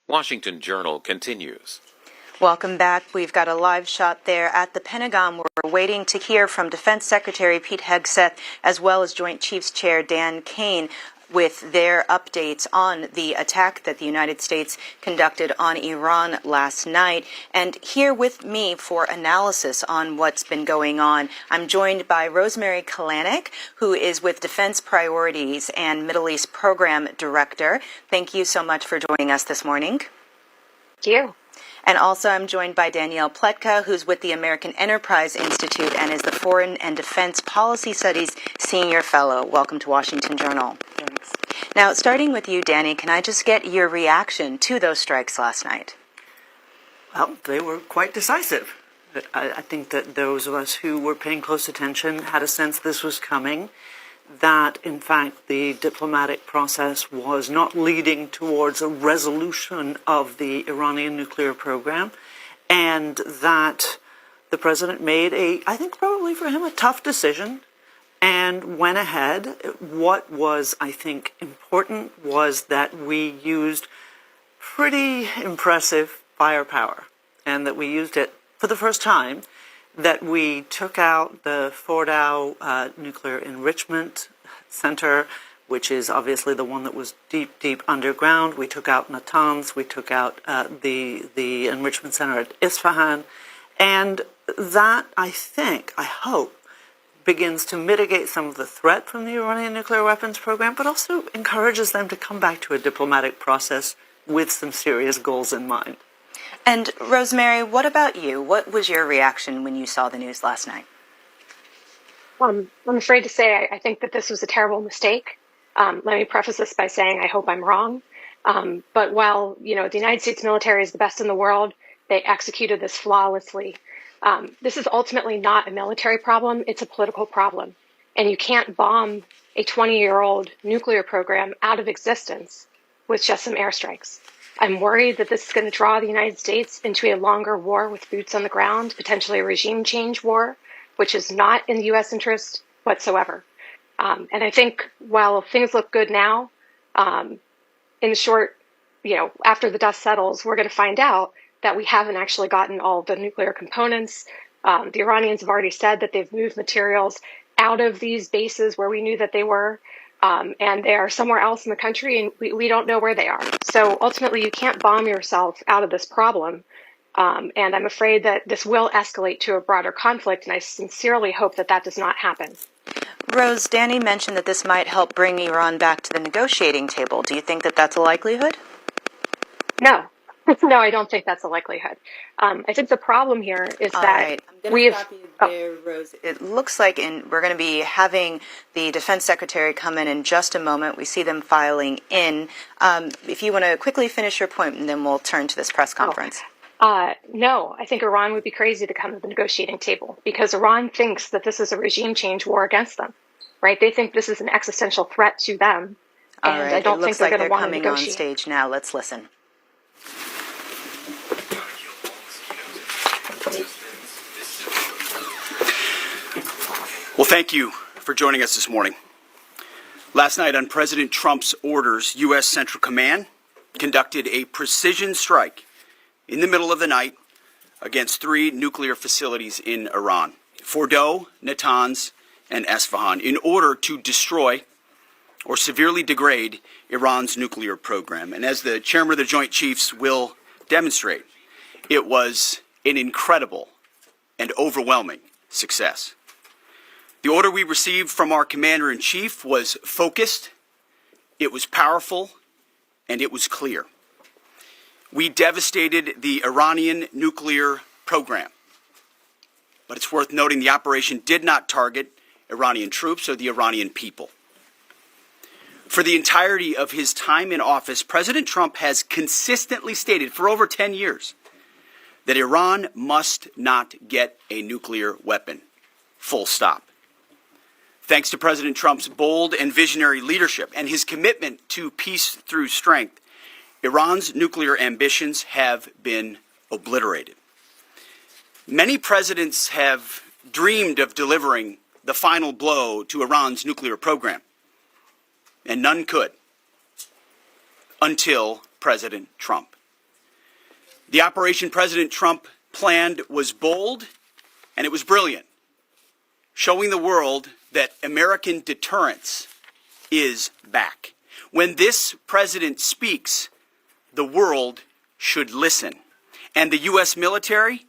Washington Journal continues. Welcome back. We've got a live shot there at the Pentagon. We're waiting to hear from Defense Secretary Pete Hegseth as well as Joint Chiefs Chair Dan Kane with their updates on the attack that the United States conducted on Iran last night. And here with me for analysis on what's been going on, I'm joined by Rosemary Kelanic, who is with Defense Priorities and Middle East Program Director. Thank you so much for joining us this morning. Thank you. And also I'm joined by Danielle Pletka, who's with the American Enterprise Institute and is the Foreign and Defense Policy Studies Senior Fellow. Welcome to Washington Journal. Thanks. Now, starting with you, Danny, can I just get your reaction to those strikes last night? Well, they were quite decisive. I think that those of us who were paying close attention had a sense this was coming, that, in fact, the diplomatic process was not leading towards a resolution of the Iranian nuclear program, and that the president made I think probably for him, a tough decision and went ahead. What was, I think, important was that we used pretty impressive firepower, and that we used it for the first time, that we took out the Fordow Nuclear Enrichment Center, which is obviously the one that was deep, deep underground. We took out Natanz. We took out the enrichment center at Isfahan. And that, I hope, begins to mitigate some of the threat from the Iranian nuclear weapons program, but also encourages them to come back to a diplomatic process with some serious goals in mind. And Rosemary, what about you? What was your reaction when you saw the news last night? I'm afraid to say I think that this was a terrible mistake. Let me preface this by saying I hope I'm wrong. But while, the United States military is the best in the world, they executed this flawlessly. This is ultimately not a military problem. It's a political problem. And you can't bomb a 20-year-old nuclear program out of existence with just some airstrikes. I'm worried that this is going to draw the United States into a longer war with boots on the ground, potentially a regime change war, which is not in the U.S. interest whatsoever. And I think while things look good now, in short, after the dust settles, we're going to find out that we haven't actually gotten all the nuclear components. The Iranians have already said that they've moved materials out of these bases where we knew that they were. And they are somewhere else in the country, and we don't know where they are. So ultimately, you can't bomb yourself out of this problem. And I'm afraid that this will escalate to a broader conflict, and I sincerely hope that that does not happen. Rose, Danny mentioned that this might help bring Iran back to the negotiating table. Do you think that that's a likelihood? No. No, I don't think that's a likelihood. I think the problem here is that we have... Rose. It looks like we're going to be having the Defense Secretary come in just a moment. We see them filing in. If you want to quickly finish your point, and then we'll turn to this press conference. No, I think Iran would be crazy to come to the negotiating table because Iran thinks that this is a regime change war against them, right? They think this is an existential threat to them, and I don't think they're going to want to negotiate. It looks like they're coming on stage now. Let's listen. Well, thank you for joining us this morning. Last night, on President Trump's orders, U.S. Central Command conducted a precision strike in the middle of the night against 3 nuclear facilities in Iran, Fordow, Natanz, and Isfahan, in order to destroy or severely degrade Iran's nuclear program. And as the chairman of the Joint Chiefs will demonstrate, it was an incredible and overwhelming success. The order we received from our commander-in-chief was focused, it was powerful, and it was clear. We devastated the Iranian nuclear program. But it's worth noting the operation did not target Iranian troops or the Iranian people. For the entirety of his time in office, President Trump has consistently stated for over 10 years that Iran must not get a nuclear weapon. Full stop. Thanks to President Trump's bold and visionary leadership and his commitment to peace through strength, Iran's nuclear ambitions have been obliterated. Many presidents have dreamed of delivering the final blow to Iran's nuclear program, and none could until President Trump. The operation President Trump planned was bold and it was brilliant, showing the world that American deterrence is back. When this president speaks, the world should listen. And the U.S. military,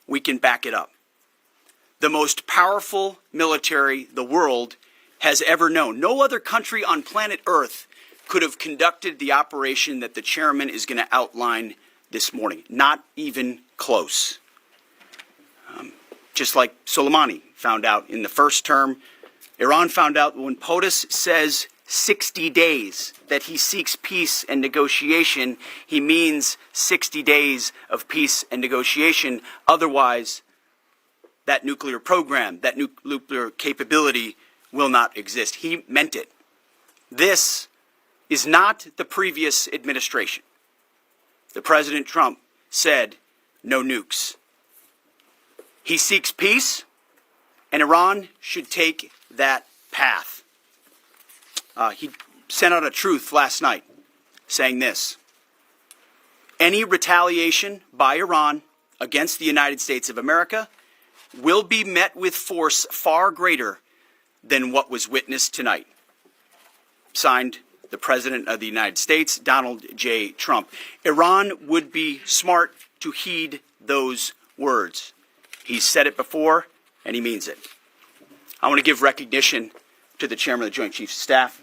we can back it up. The most powerful military the world has ever known. No other country on planet Earth could have conducted the operation that the chairman is going to outline this morning. Not even close. Just like Soleimani found out in the first term, Iran found out when POTUS says 60 days that he seeks peace and negotiation, he means 60 days of peace and negotiation. Otherwise, that nuclear program, that nuclear capability will not exist. He meant it. This is not the previous administration. The President Trump said no nukes. He seeks peace, and Iran should take that path. He sent out a truth last night saying this: any retaliation by Iran against the United States of America will be met with force far greater than what was witnessed tonight. Signed, the President of the United States, Donald J. Trump. Iran would be smart to heed those words. He's said it before, and he means it. I want to give recognition to the Chairman of the Joint Chiefs of Staff,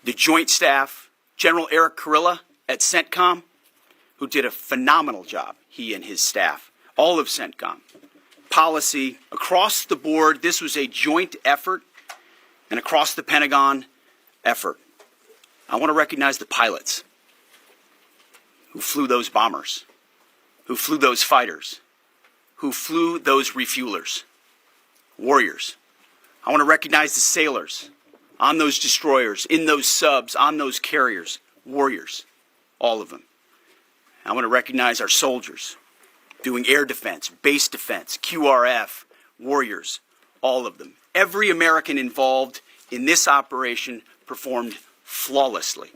the Joint Staff, General Eric Kurilla at CENTCOM, who did a phenomenal job, he and his staff, all of CENTCOM. Policy across the board. This was a joint effort, and across the Pentagon effort. I want to recognize the pilots who flew those bombers, who flew those fighters, who flew those refuelers, warriors. I want to recognize the sailors on those destroyers, in those subs, on those carriers, warriors, all of them. I want to recognize our soldiers doing air defense, base defense, QRF, warriors, all of them. Every American involved in this operation performed flawlessly.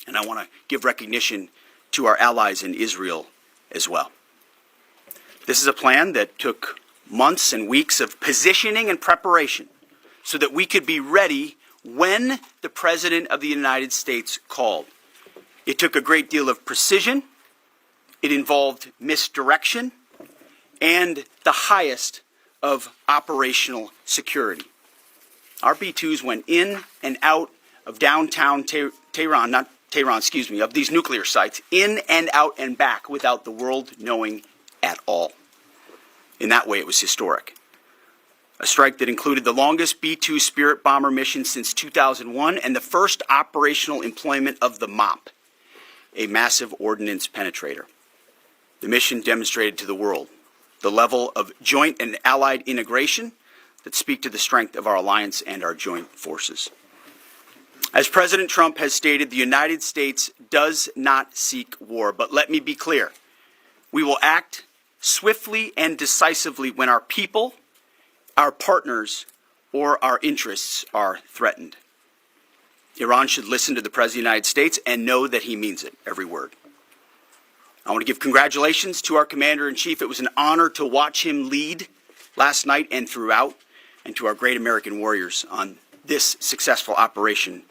And I want to give recognition to our allies in Israel as well. This is a plan that took months and weeks of positioning and preparation so that we could be ready when the President of the United States called. It took a great deal of precision. It involved misdirection and the highest of operational security. Our B-2s went in and out of downtown Tehran, of these nuclear sites, in and out and back without the world knowing at all. In that way, it was historic. A strike that included the longest B-2 Spirit bomber mission since 2001 and the first operational employment of the MOP, a massive ordnance penetrator. The mission demonstrated to the world the level of joint and allied integration that speak to the strength of our alliance and our joint forces. As President Trump has stated, the United States does not seek war, but let me be clear. We will act swiftly and decisively when our people, our partners, or our interests are threatened. Iran should listen to the President of the United States and know that he means it, every word. I want to give congratulations to our Commander-in-Chief. It was an honor to watch him lead last night and throughout, and to our great American warriors on this successful operation.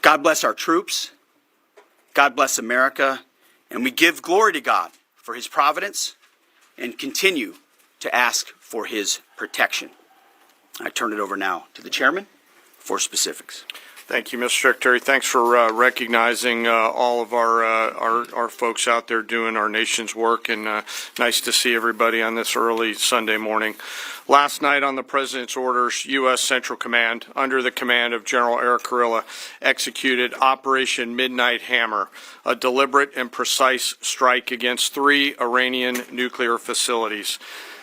God bless our troops. God bless America. And we give glory to God for his providence and continue to ask for his protection. I turn it over now to the chairman for specifics. Thank you, Mr. Secretary. Thanks for recognizing all of our folks out there doing our nation's work, and nice to see everybody on this early Sunday morning. Last night on the President's orders, U.S. Central Command, under the command of General Eric Kurilla, executed Operation Midnight Hammer, a deliberate and precise strike against 3 Iranian nuclear facilities.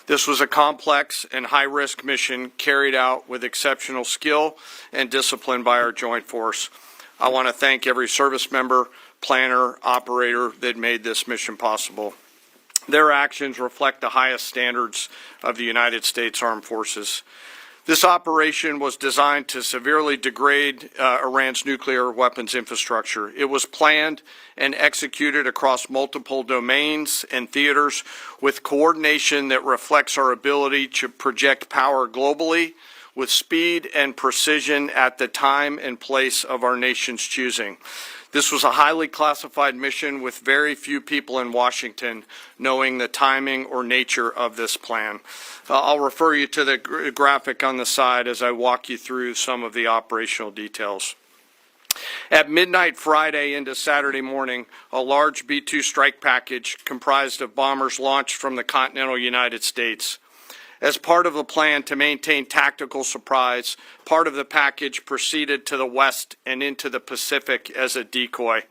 This was a complex and high-risk mission carried out with exceptional skill and discipline by our joint force. I want to thank every service member, planner, operator that made this mission possible. Their actions reflect the highest standards of the United States Armed Forces. This operation was designed to severely degrade Iran's nuclear weapons infrastructure. It was planned and executed across multiple domains and theaters with coordination that reflects our ability to project power globally with speed and precision at the time and place of our nation's choosing. This was a highly classified mission with very few people in Washington knowing the timing or nature of this plan. I'll refer you to the graphic on the side as I walk you through some of the operational details. At midnight Friday into Saturday morning, a large B-2 strike package comprised of bombers launched from the continental United States. As part of the plan to maintain tactical surprise, part of the package proceeded to the west and into the Pacific as a decoy,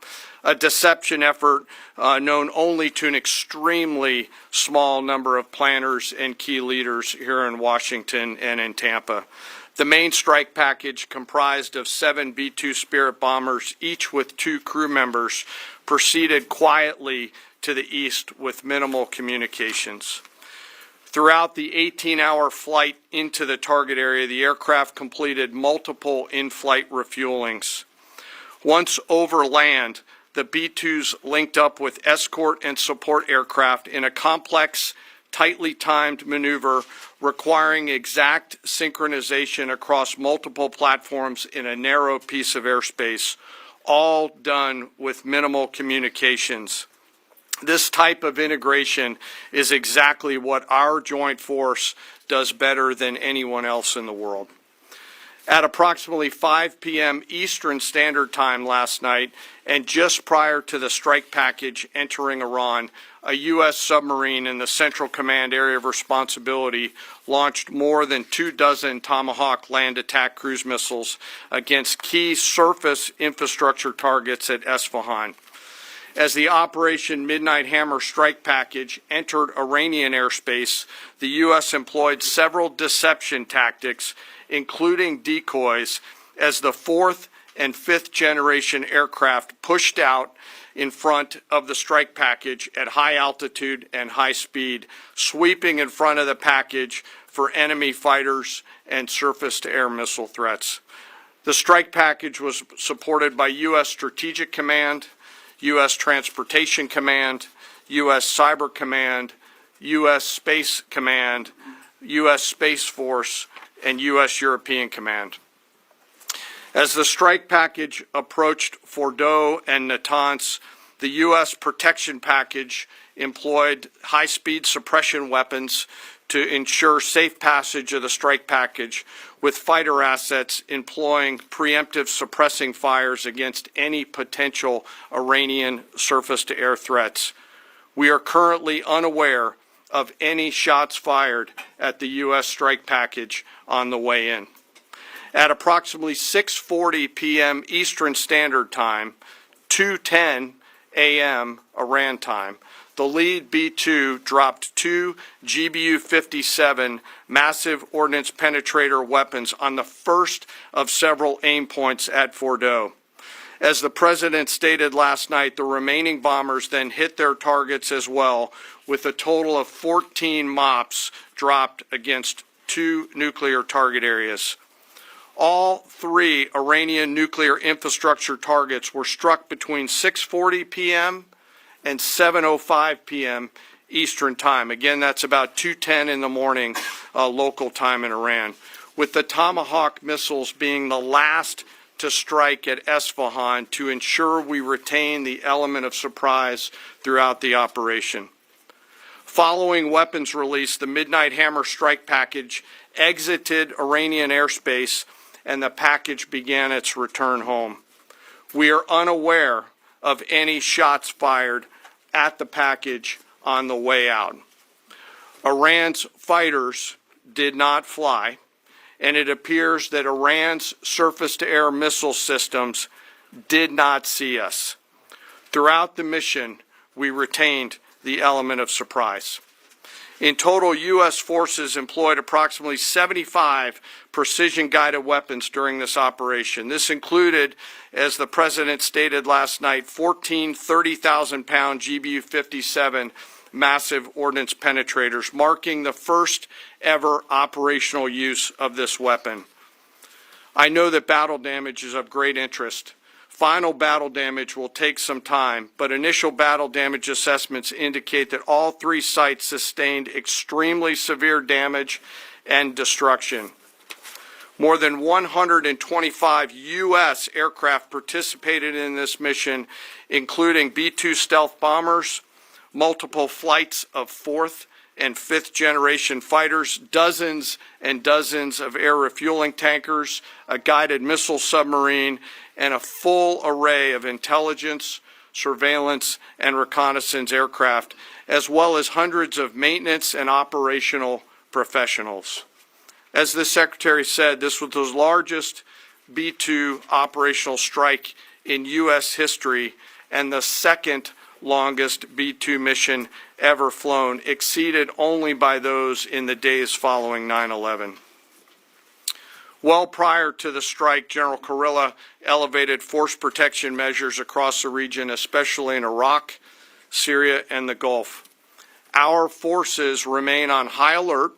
a deception effort known only to an extremely small number of planners and key leaders here in Washington and in Tampa. The main strike package, comprised of 7 B-2 Spirit bombers, each with 2 crew members, proceeded quietly to the east with minimal communications. Throughout the 18-hour flight into the target area, the aircraft completed multiple in-flight refuelings. Once over land, the B-2s linked up with escort and support aircraft in a complex, tightly timed maneuver requiring exact synchronization across multiple platforms in a narrow piece of airspace, all done with minimal communications. This type of integration is exactly what our joint force does better than anyone else in the world. At approximately 5 p.m. Eastern Standard Time last night, and just prior to the strike package entering Iran, a U.S. submarine in the Central Command Area of Responsibility launched more than 24 Tomahawk land attack cruise missiles against key surface infrastructure targets at Esfahan. As the Operation Midnight Hammer strike package entered Iranian airspace, the U.S. employed several deception tactics, including decoys, as the 4th and 5th generation aircraft pushed out in front of the strike package at high altitude and high speed, sweeping in front of the package for enemy fighters and surface-to-air missile threats. The strike package was supported by U.S. Strategic Command, U.S. Transportation Command, U.S. Cyber Command, U.S. Space Command, U.S. Space Force, and U.S. European Command. As the strike package approached Fordow and Natanz, the U.S. protection package employed high-speed suppression weapons to ensure safe passage of the strike package, with fighter assets employing preemptive suppressing fires against any potential Iranian surface-to-air threats. We are currently unaware of any shots fired at the U.S. strike package on the way in. At approximately 6:40 p.m. Eastern Standard Time, 2:10 a.m. Iran time, the lead B-2 dropped 2 GBU-57 massive ordnance penetrator weapons on the first of several aim points at Fordow. As the President stated last night, the remaining bombers then hit their targets as well, with a total of 14 MOPs dropped against 2 nuclear target areas. All 3 Iranian nuclear infrastructure targets were struck between 6:40 p.m. and 7:05 p.m. Eastern Time. Again, that's about 2:10 in the morning local time in Iran, with the Tomahawk missiles being the last to strike at Esfahan to ensure we retain the element of surprise throughout the operation. Following weapons release, the Midnight Hammer strike package exited Iranian airspace and the package began its return home. We are unaware of any shots fired at the package on the way out. Iran's fighters did not fly, and it appears that Iran's surface-to-air missile systems did not see us. Throughout the mission, we retained the element of surprise. In total, U.S. forces employed approximately 75 precision-guided weapons during this operation. This included, as the President stated last night, 14 30,000-pound GBU-57 massive ordnance penetrators, marking the first ever operational use of this weapon. I know that battle damage is of great interest. Final battle damage will take some time, but initial battle damage assessments indicate that all three sites sustained extremely severe damage and destruction. More than 125 U.S. aircraft participated in this mission, including B-2 stealth bombers, multiple flights of fourth and fifth generation fighters, dozens and dozens of air refueling tankers, a guided missile submarine, and a full array of intelligence, surveillance, and reconnaissance aircraft, as well as hundreds of maintenance and operational professionals. As the Secretary said, this was the largest B-2 operational strike in U.S. history and the second longest B-2 mission ever flown, exceeded only by those in the days following 9/11. Well prior to the strike, General Kurilla elevated force protection measures across the region, especially in Iraq, Syria, and the Gulf. Our forces remain on high alert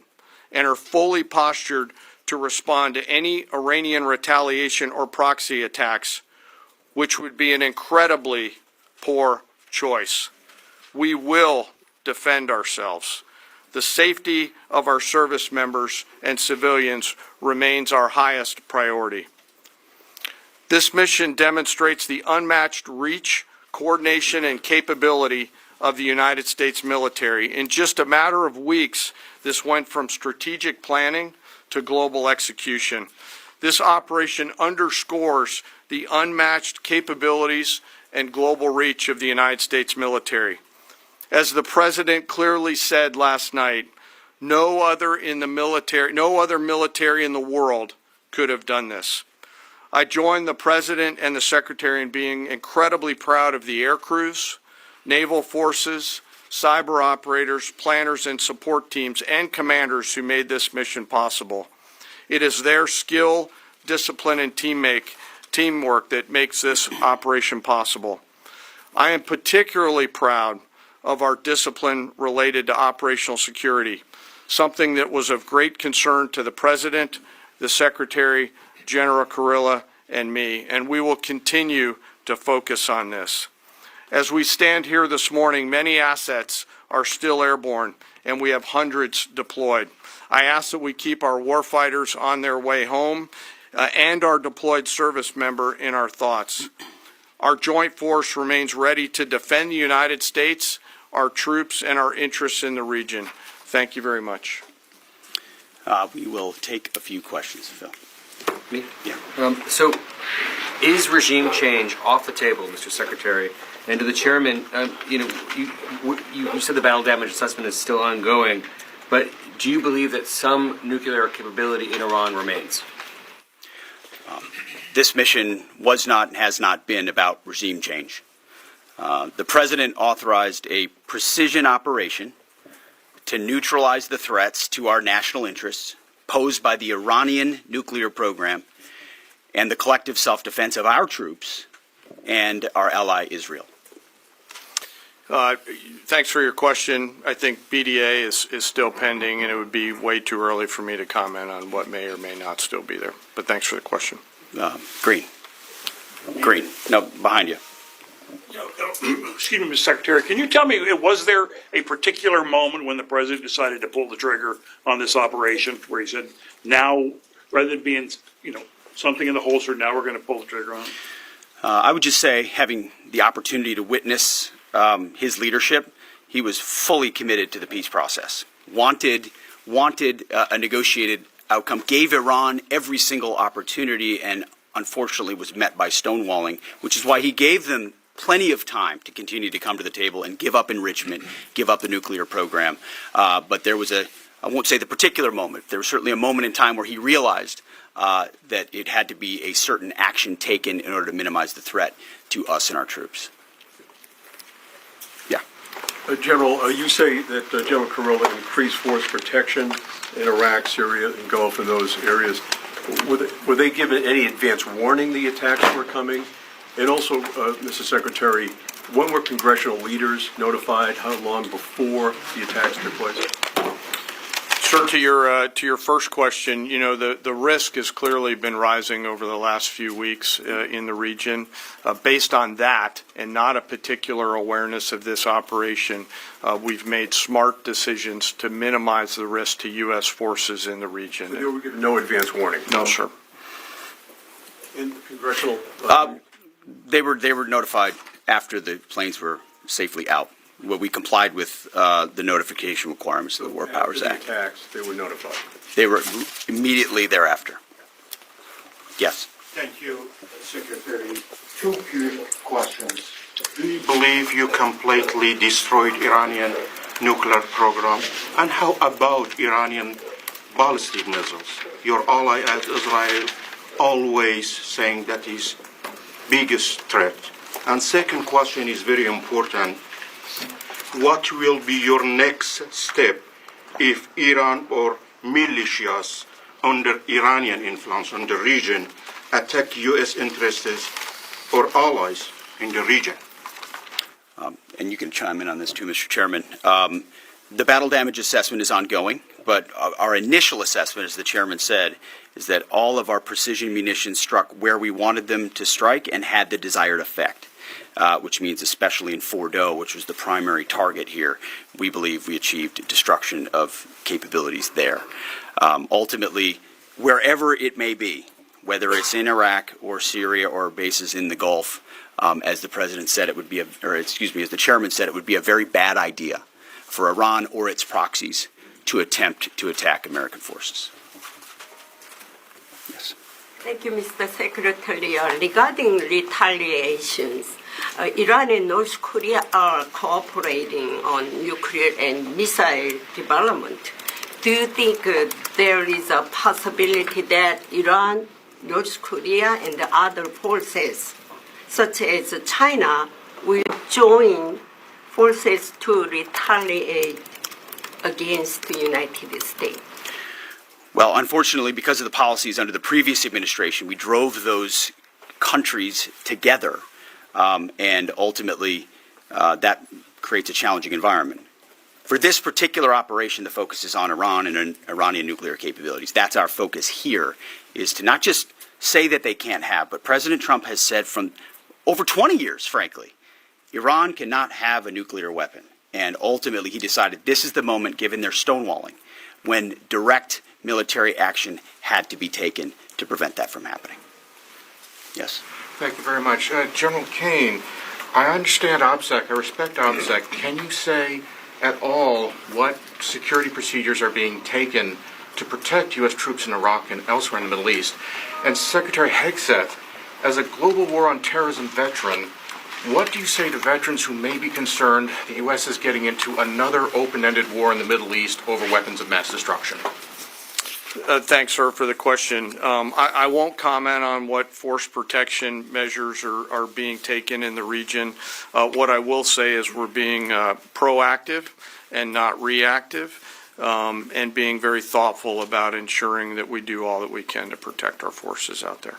and are fully postured to respond to any Iranian retaliation or proxy attacks, which would be an incredibly poor choice. We will defend ourselves. The safety of our service members and civilians remains our highest priority. This mission demonstrates the unmatched reach, coordination, and capability of the United States military. In just a matter of weeks, this went from strategic planning to global execution. This operation underscores the unmatched capabilities and global reach of the United States military. As the President clearly said last night, no other military in the world could have done this. I join the President and the Secretary in being incredibly proud of the air crews, naval forces, cyber operators, planners, and support teams, and commanders who made this mission possible. It is their skill, discipline, and teamwork that makes this operation possible. I am particularly proud of our discipline related to operational security, something that was of great concern to the President, the Secretary, General Kurilla, and me, and we will continue to focus on this. As we stand here this morning, many assets are still airborne, and we have hundreds deployed. I ask that we keep our warfighters on their way home and our deployed service member in our thoughts. Our joint force remains ready to defend the United States, our troops, and our interests in the region. Thank you very much. We will take a few questions, Phil. Me? Yeah. So, is regime change off the table, Mr. Secretary? And to the chairman, you said the battle damage assessment is still ongoing, but do you believe that some nuclear capability in Iran remains? This mission was not and has not been about regime change. The President authorized a precision operation to neutralize the threats to our national interests posed by the Iranian nuclear program and the collective self-defense of our troops and our ally Israel. Thanks for your question. I think BDA is still pending, and it would be way too early for me to comment on what may or may not still be there. But thanks for the question. Green. No, behind you. Excuse me, Mr. Secretary, can you tell me, was there a particular moment when the President decided to pull the trigger on this operation where he said, now, rather than being, something in the holster, now we're going to pull the trigger on it? I would just say, having the opportunity to witness his leadership, he was fully committed to the peace process, wanted a negotiated outcome, gave Iran every single opportunity, and unfortunately was met by stonewalling, which is why he gave them plenty of time to continue to come to the table and give up enrichment, give up the nuclear program. But there was I won't say the particular moment, there was certainly a moment in time where he realized that it had to be a certain action taken in order to minimize the threat to us and our troops. Yeah. General, you say that General Kurilla increased force protection in Iraq, Syria, and Gulf, in those areas. Were they given any advance warning the attacks were coming? And also, Mr. Secretary, when were congressional leaders notified? How long before the attacks took place? Sir, to your first question, the risk has clearly been rising over the last few weeks in the region. Based on that and not a particular awareness of this operation, we've made smart decisions to minimize the risk to U.S. forces in the region. So you were given no advance warning? No, sir. In congressional? They were notified after the planes were safely out. Well, we complied with the notification requirements of the War Powers Act. After the attacks, they were notified? They were immediately thereafter. Yes. Thank you, Secretary. Two quick questions. Do you believe you completely destroyed Iranian nuclear program? And how about Iranian ballistic missiles? Your ally at Israel always saying that is biggest threat. And second question is very important. What will be your next step if Iran or militias under Iranian influence in the region attack U.S. interests or allies in the region? And you can chime in on this too, Mr. Chairman. The battle damage assessment is ongoing, but our initial assessment, as the chairman said, is that all of our precision munitions struck where we wanted them to strike and had the desired effect. Which means especially in Fordo, which was the primary target here, we believe we achieved destruction of capabilities there. Ultimately, wherever it may be, whether it's in Iraq or Syria or bases in the Gulf, as the president said, it would be as the chairman said, it would be a very bad idea for Iran or its proxies to attempt to attack American forces. Yes. Thank you, Mr. Secretary. Regarding retaliations, Iran and North Korea are cooperating on nuclear and missile development. Do you think there is a possibility that Iran, North Korea, and the other forces, such as China, will join forces to retaliate against the United States? Well, unfortunately, because of the policies under the previous administration, we drove those countries together, and ultimately that creates a challenging environment. For this particular operation, the focus is on Iran and Iranian nuclear capabilities. That's our focus here, is to not just say that they can't have, but President Trump has said from over 20 years, frankly, Iran cannot have a nuclear weapon. And ultimately, he decided this is the moment, given their stonewalling, when direct military action had to be taken to prevent that from happening. Yes. Thank you very much. General Kane, I understand OPSEC, I respect OPSEC. Can you say at all what security procedures are being taken to protect U.S. troops in Iraq and elsewhere in the Middle East? And Secretary Hegseth, as a global war on terrorism veteran, what do you say to veterans who may be concerned the U.S. is getting into another open-ended war in the Middle East over weapons of mass destruction? Thanks, sir, for the question. I won't comment on what force protection measures are being taken in the region. What I will say is we're being proactive and not reactive, and being very thoughtful about ensuring that we do all that we can to protect our forces out there.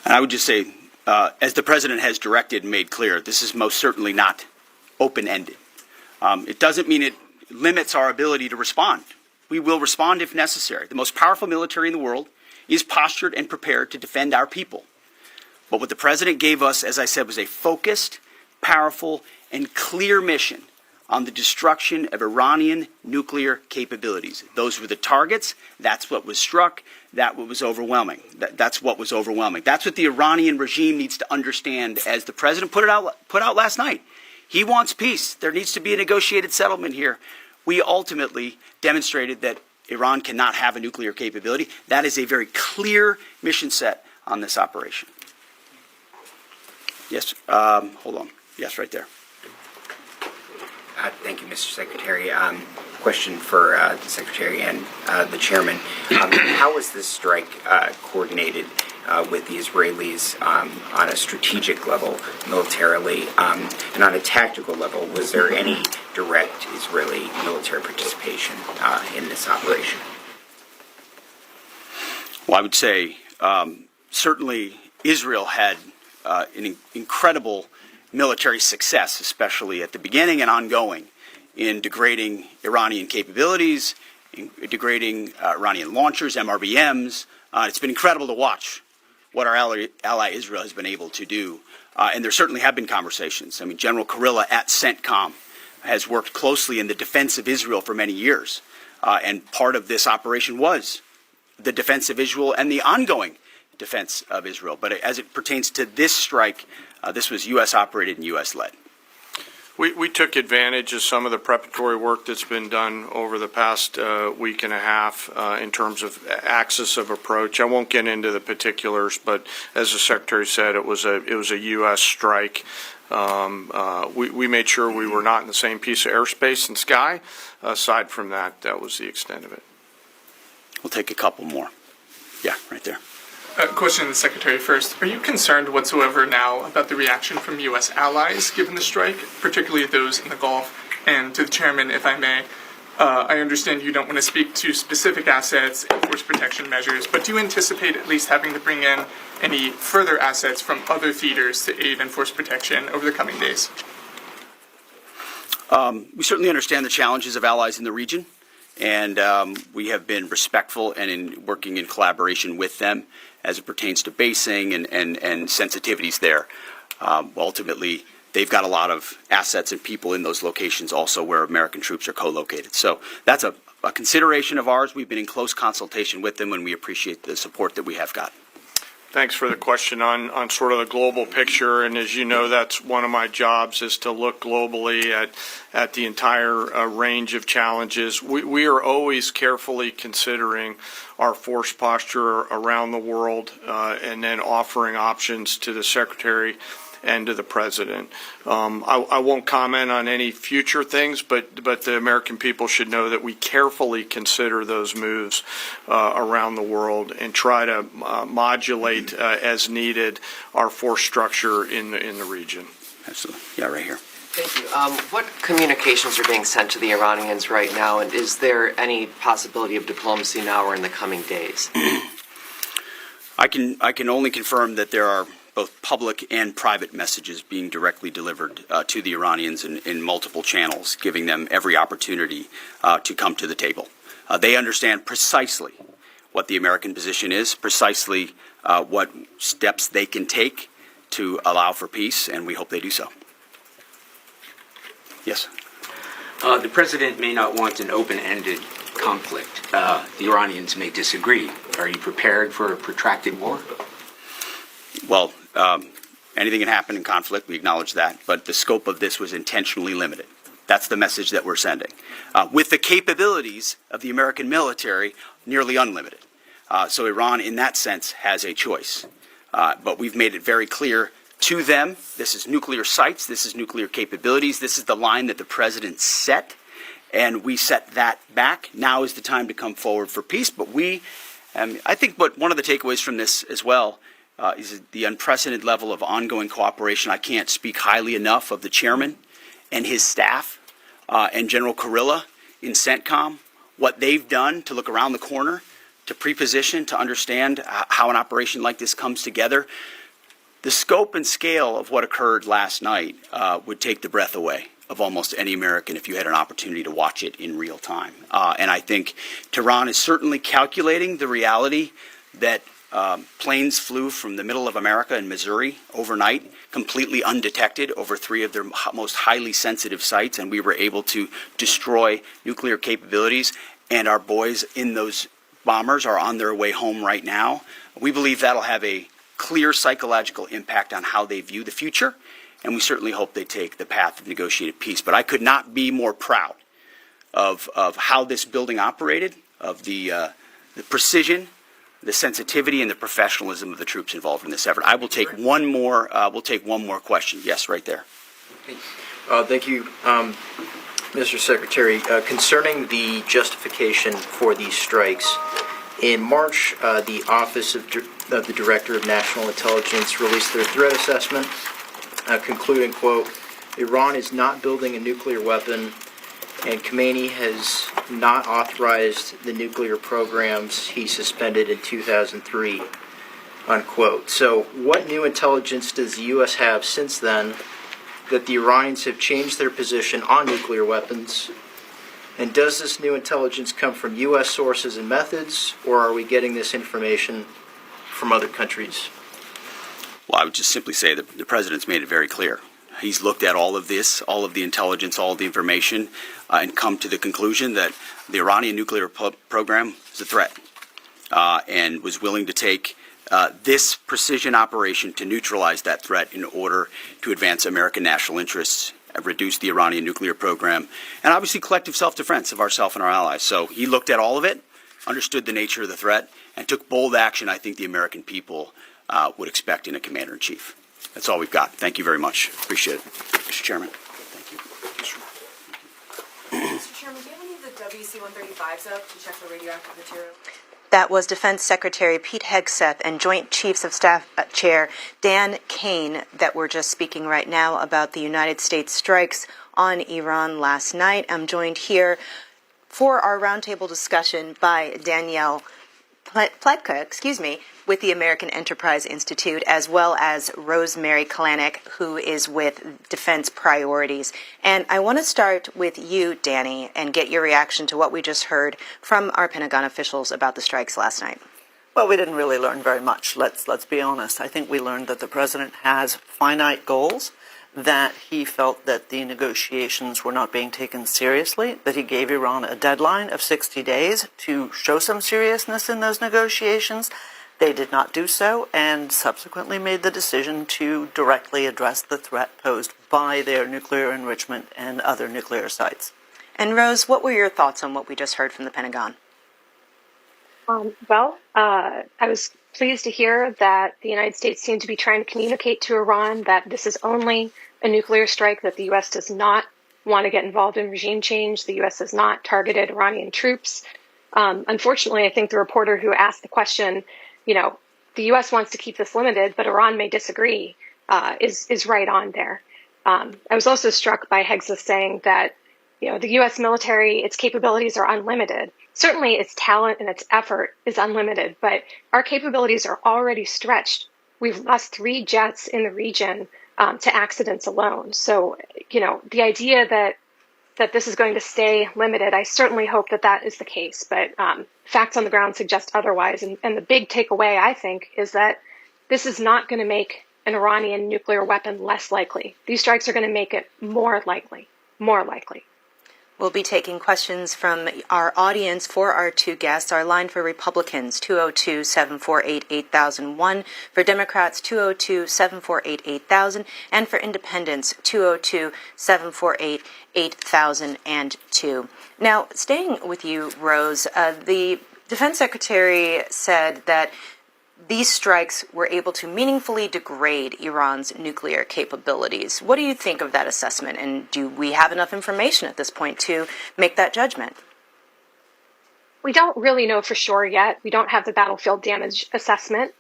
And I would just say, as the President has directed and made clear, this is most certainly not open-ended. It doesn't mean it limits our ability to respond. We will respond if necessary. The most powerful military in the world is postured and prepared to defend our people. But what the President gave us, as I said, was a focused, powerful, and clear mission on the destruction of Iranian nuclear capabilities. Those were the targets. That's what was struck. That's what was overwhelming. That's what was overwhelming. That's what the Iranian regime needs to understand, as the President put out last night. He wants peace. There needs to be a negotiated settlement here. We ultimately demonstrated that Iran cannot have a nuclear capability. That is a very clear mission set on this operation. Yes, hold on. Yes, right there. Thank you, Mr. Secretary. Question for the Secretary and the Chairman. How was this strike coordinated with the Israelis on a strategic level, militarily, and on a tactical level? Was there any direct Israeli military participation in this operation? Well, I would say certainly Israel had an incredible military success, especially at the beginning and ongoing, in degrading Iranian capabilities, in degrading Iranian launchers, MRBMs. It's been incredible to watch what our ally Israel has been able to do. And there certainly have been conversations. I mean, General Kurilla at CENTCOM has worked closely in the defense of Israel for many years. And part of this operation was the defense of Israel and the ongoing defense of Israel. But as it pertains to this strike, this was U.S. operated and U.S. led. We took advantage of some of the preparatory work that's been done over the past week and a half in terms of axis of approach. I won't get into the particulars, but as the Secretary said, it was a U.S. strike. We made sure we were not in the same piece of airspace and sky. Aside from that, that was the extent of it. We'll take a couple more. Yeah, right there. Question to the Secretary first. Are you concerned whatsoever now about the reaction from U.S. allies given the strike, particularly those in the Gulf? And to the Chairman, if I may, I understand you don't want to speak to specific assets and force protection measures, but do you anticipate at least having to bring in any further assets from other theaters to aid in force protection over the coming days? We certainly understand the challenges of allies in the region, and we have been respectful and in working in collaboration with them as it pertains to basing and sensitivities there. Ultimately, they've got a lot of assets and people in those locations also where American troops are co-located. So that's a consideration of ours. We've been in close consultation with them, and we appreciate the support that we have got. Thanks for the question on sort of the global picture. And as you know, that's one of my jobs, is to look globally at the entire range of challenges. We are always carefully considering our force posture around the world and then offering options to the Secretary and to the President. I won't comment on any future things, but the American people should know that we carefully consider those moves around the world and try to modulate as needed our force structure in the region. Absolutely. Yeah, right here. Thank you. What communications are being sent to the Iranians right now, and is there any possibility of diplomacy now or in the coming days? I can only confirm that there are both public and private messages being directly delivered to the Iranians in multiple channels, giving them every opportunity to come to the table. They understand precisely what the American position is, precisely what steps they can take to allow for peace, and we hope they do so. Yes. The President may not want an open-ended conflict. The Iranians may disagree. Are you prepared for a protracted war? Well, anything can happen in conflict, we acknowledge that, but the scope of this was intentionally limited. That's the message that we're sending. With the capabilities of the American military, nearly unlimited. So Iran, in that sense, has a choice. But we've made it very clear to them, this is nuclear sites, this is nuclear capabilities, this is the line that the President set, and we set that back. Now is the time to come forward for peace, but I think one of the takeaways from this as well is the unprecedented level of ongoing cooperation. I can't speak highly enough of the chairman and his staff and General Kurilla in CENTCOM, what they've done to look around the corner, to pre-position, to understand how an operation like this comes together. The scope and scale of what occurred last night would take the breath away of almost any American if you had an opportunity to watch it in real time. And I think Tehran is certainly calculating the reality that planes flew from the middle of America in Missouri overnight, completely undetected over 3 of their most highly sensitive sites, and we were able to destroy nuclear capabilities, and our boys in those bombers are on their way home right now. We believe that'll have a clear psychological impact on how they view the future, and we certainly hope they take the path of negotiated peace. But I could not be more proud of how this building operated, of the precision, the sensitivity, and the professionalism of the troops involved in this effort. I will take one more. We'll take one more question. Yes, right there. Thank you, Mr. Secretary. Concerning the justification for these strikes, in March, the Office of the Director of National Intelligence released their threat assessment, concluding, quote, Iran is not building a nuclear weapon, and Khamenei has not authorized the nuclear programs he suspended in 2003, unquote. So what new intelligence does the U.S. have since then that the Iranians have changed their position on nuclear weapons? And does this new intelligence come from U.S. sources and methods, or are we getting this information from other countries? Well, I would just simply say that the president's made it very clear. He's looked at all of this, all of the intelligence, all of the information, and come to the conclusion that the Iranian nuclear program is a threat, and was willing to take this precision operation to neutralize that threat in order to advance American national interests, reduce the Iranian nuclear program, and obviously collective self-defense of ourselves and our allies. So he looked at all of it, understood the nature of the threat, and took bold action I think the American people would expect in a commander-in-chief. That's all we've got. Thank you very much. Appreciate it. Mr. Chairman. Thank you. Mr. Chairman, do you have any of the WC-135s up to check the radioactive material? That was Defense Secretary Pete Hegseth and Joint Chiefs of Staff Chair Dan Kane that were just speaking right now about the United States strikes on Iran last night. I'm joined here for our roundtable discussion by Danielle Pletka, with the American Enterprise Institute, as well as Rosemary Kelanic, who is with Defense Priorities. And I want to start with you, Danny, and get your reaction to what we just heard from our Pentagon officials about the strikes last night. Well, we didn't really learn very much. Let's be honest. I think we learned that the president has finite goals, that he felt that the negotiations were not being taken seriously, that he gave Iran a deadline of 60 days to show some seriousness in those negotiations. They did not do so, and subsequently made the decision to directly address the threat posed by their nuclear enrichment and other nuclear sites. And Rose, what were your thoughts on what we just heard from the Pentagon? I was pleased to hear that the United States seemed to be trying to communicate to Iran that this is only a nuclear strike, that the U.S. does not want to get involved in regime change. The U.S. has not targeted Iranian troops. Unfortunately, I think the reporter who asked the question, the U.S. wants to keep this limited, but Iran may disagree, is right on there. I was also struck by Hegseth saying that, the U.S. military, its capabilities are unlimited. Certainly its talent and its effort is unlimited, but our capabilities are already stretched. We've lost 3 jets in the region to accidents alone. So, the idea that this is going to stay limited, I certainly hope that is the case. But facts on the ground suggest otherwise. And the big takeaway, I think, is that this is not going to make an Iranian nuclear weapon less likely. These strikes are going to make it more likely. We'll be taking questions from our audience for our 2 guests. Our line for Republicans, 202-748-8001. For Democrats, 202-748-8000. And for Independents, 202-748-8002. Now, staying with you, Rose, the Defense Secretary said that these strikes were able to meaningfully degrade Iran's nuclear capabilities. What do you think of that assessment, and do we have enough information at this point to make that judgment? We don't really know for sure yet. We don't have the battlefield damage assessment,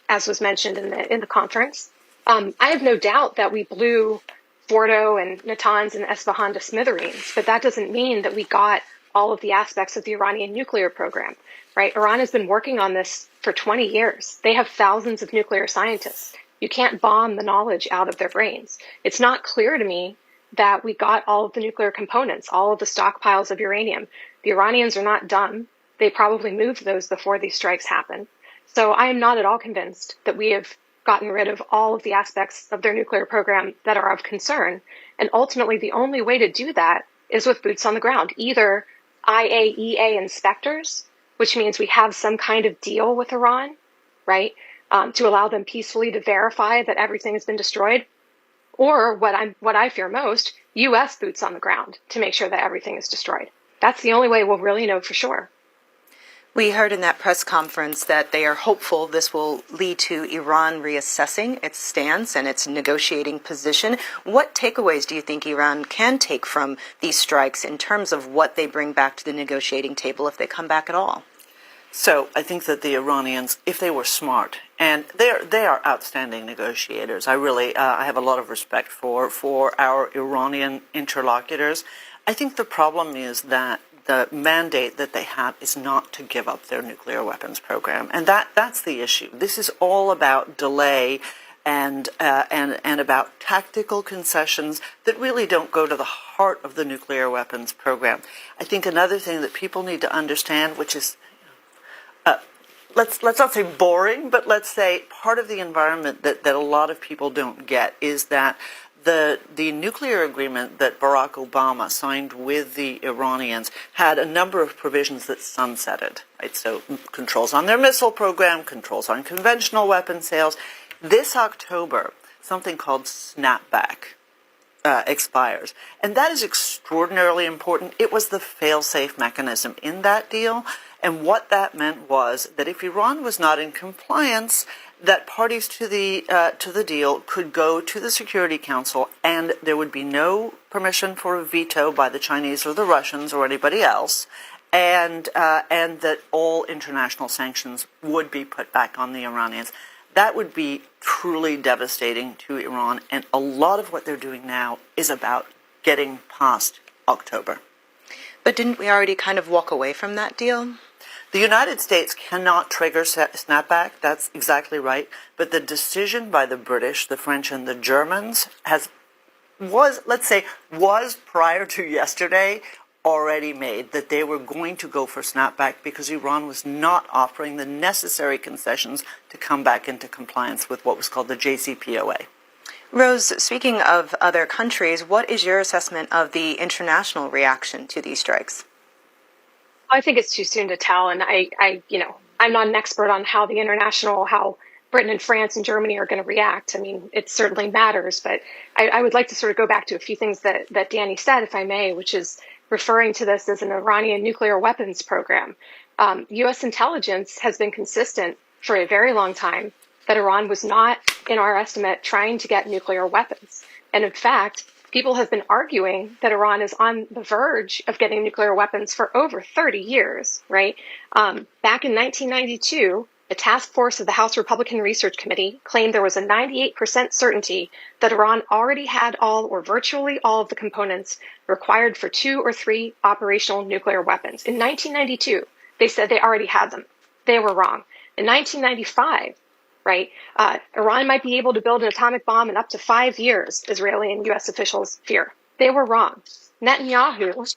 as was mentioned in the conference. I have no doubt that we blew Fordo and Natanz and Esfahan to smithereens, but that doesn't mean that we got all of the aspects of the Iranian nuclear program, right? Iran has been working on this for 20 years. They have thousands of nuclear scientists. You can't bomb the knowledge out of their brains. It's not clear to me that we got all of the nuclear components, all of the stockpiles of uranium. The Iranians are not dumb. They probably moved those before these strikes happened. So I am not at all convinced that we have gotten rid of all of the aspects of their nuclear program that are of concern. And ultimately, the only way to do that is with boots on the ground, either IAEA inspectors, which means we have some kind of deal with Iran, right, to allow them peacefully to verify that everything has been destroyed, or what I fear most, U.S. boots on the ground to make sure that everything is destroyed. That's the only way we'll really know for sure. We heard in that press conference that they are hopeful this will lead to Iran reassessing its stance and its negotiating position. What takeaways do you think Iran can take from these strikes in terms of what they bring back to the negotiating table if they come back at all? So I think that the Iranians, if they were smart, and they are outstanding negotiators. I have a lot of respect for our Iranian interlocutors. I think the problem is that the mandate that they have is not to give up their nuclear weapons program. And that's the issue. This is all about delay and about tactical concessions that really don't go to the heart of the nuclear weapons program. I think another thing that people need to understand, which is let's not say boring, but let's say part of the environment that a lot of people don't get is that the nuclear agreement that Barack Obama signed with the Iranians had a number of provisions that sunsetted, right? So controls on their missile program, controls on conventional weapon sales. This October, something called snapback expires. And that is extraordinarily important. It was the fail-safe mechanism in that deal. And what that meant was that if Iran was not in compliance, that parties to the deal could go to the Security Council and there would be no permission for a veto by the Chinese or the Russians or anybody else, and that all international sanctions would be put back on the Iranians. That would be truly devastating to Iran, and a lot of what they're doing now is about getting past October. But didn't we already kind of walk away from that deal? The United States cannot trigger snapback, that's exactly right, but the decision by the British, the French, and the Germans was prior to yesterday already made that they were going to go for snapback because Iran was not offering the necessary concessions to come back into compliance with what was called the JCPOA. Rose, speaking of other countries, what is your assessment of the international reaction to these strikes? I think it's too soon to tell, and I'm not an expert on how Britain and France and Germany are going to react. I mean, it certainly matters, but I would like to sort of go back to a few things that Danny said, if I may, which is referring to this as an Iranian nuclear weapons program. U.S. intelligence has been consistent for a very long time that Iran was not, in our estimate, trying to get nuclear weapons. And in fact, people have been arguing that Iran is on the verge of getting nuclear weapons for over 30 years, right? Back in 1992, a task force of the House Republican Research Committee claimed there was a 98% certainty that Iran already had all or virtually all of the components required for 2 or 3 operational nuclear weapons. In 1992, they said they already had them. They were wrong. In 1995, right, Iran might be able to build an atomic bomb in up to 5 years, Israeli and U.S. officials fear. They were wrong. Netanyahu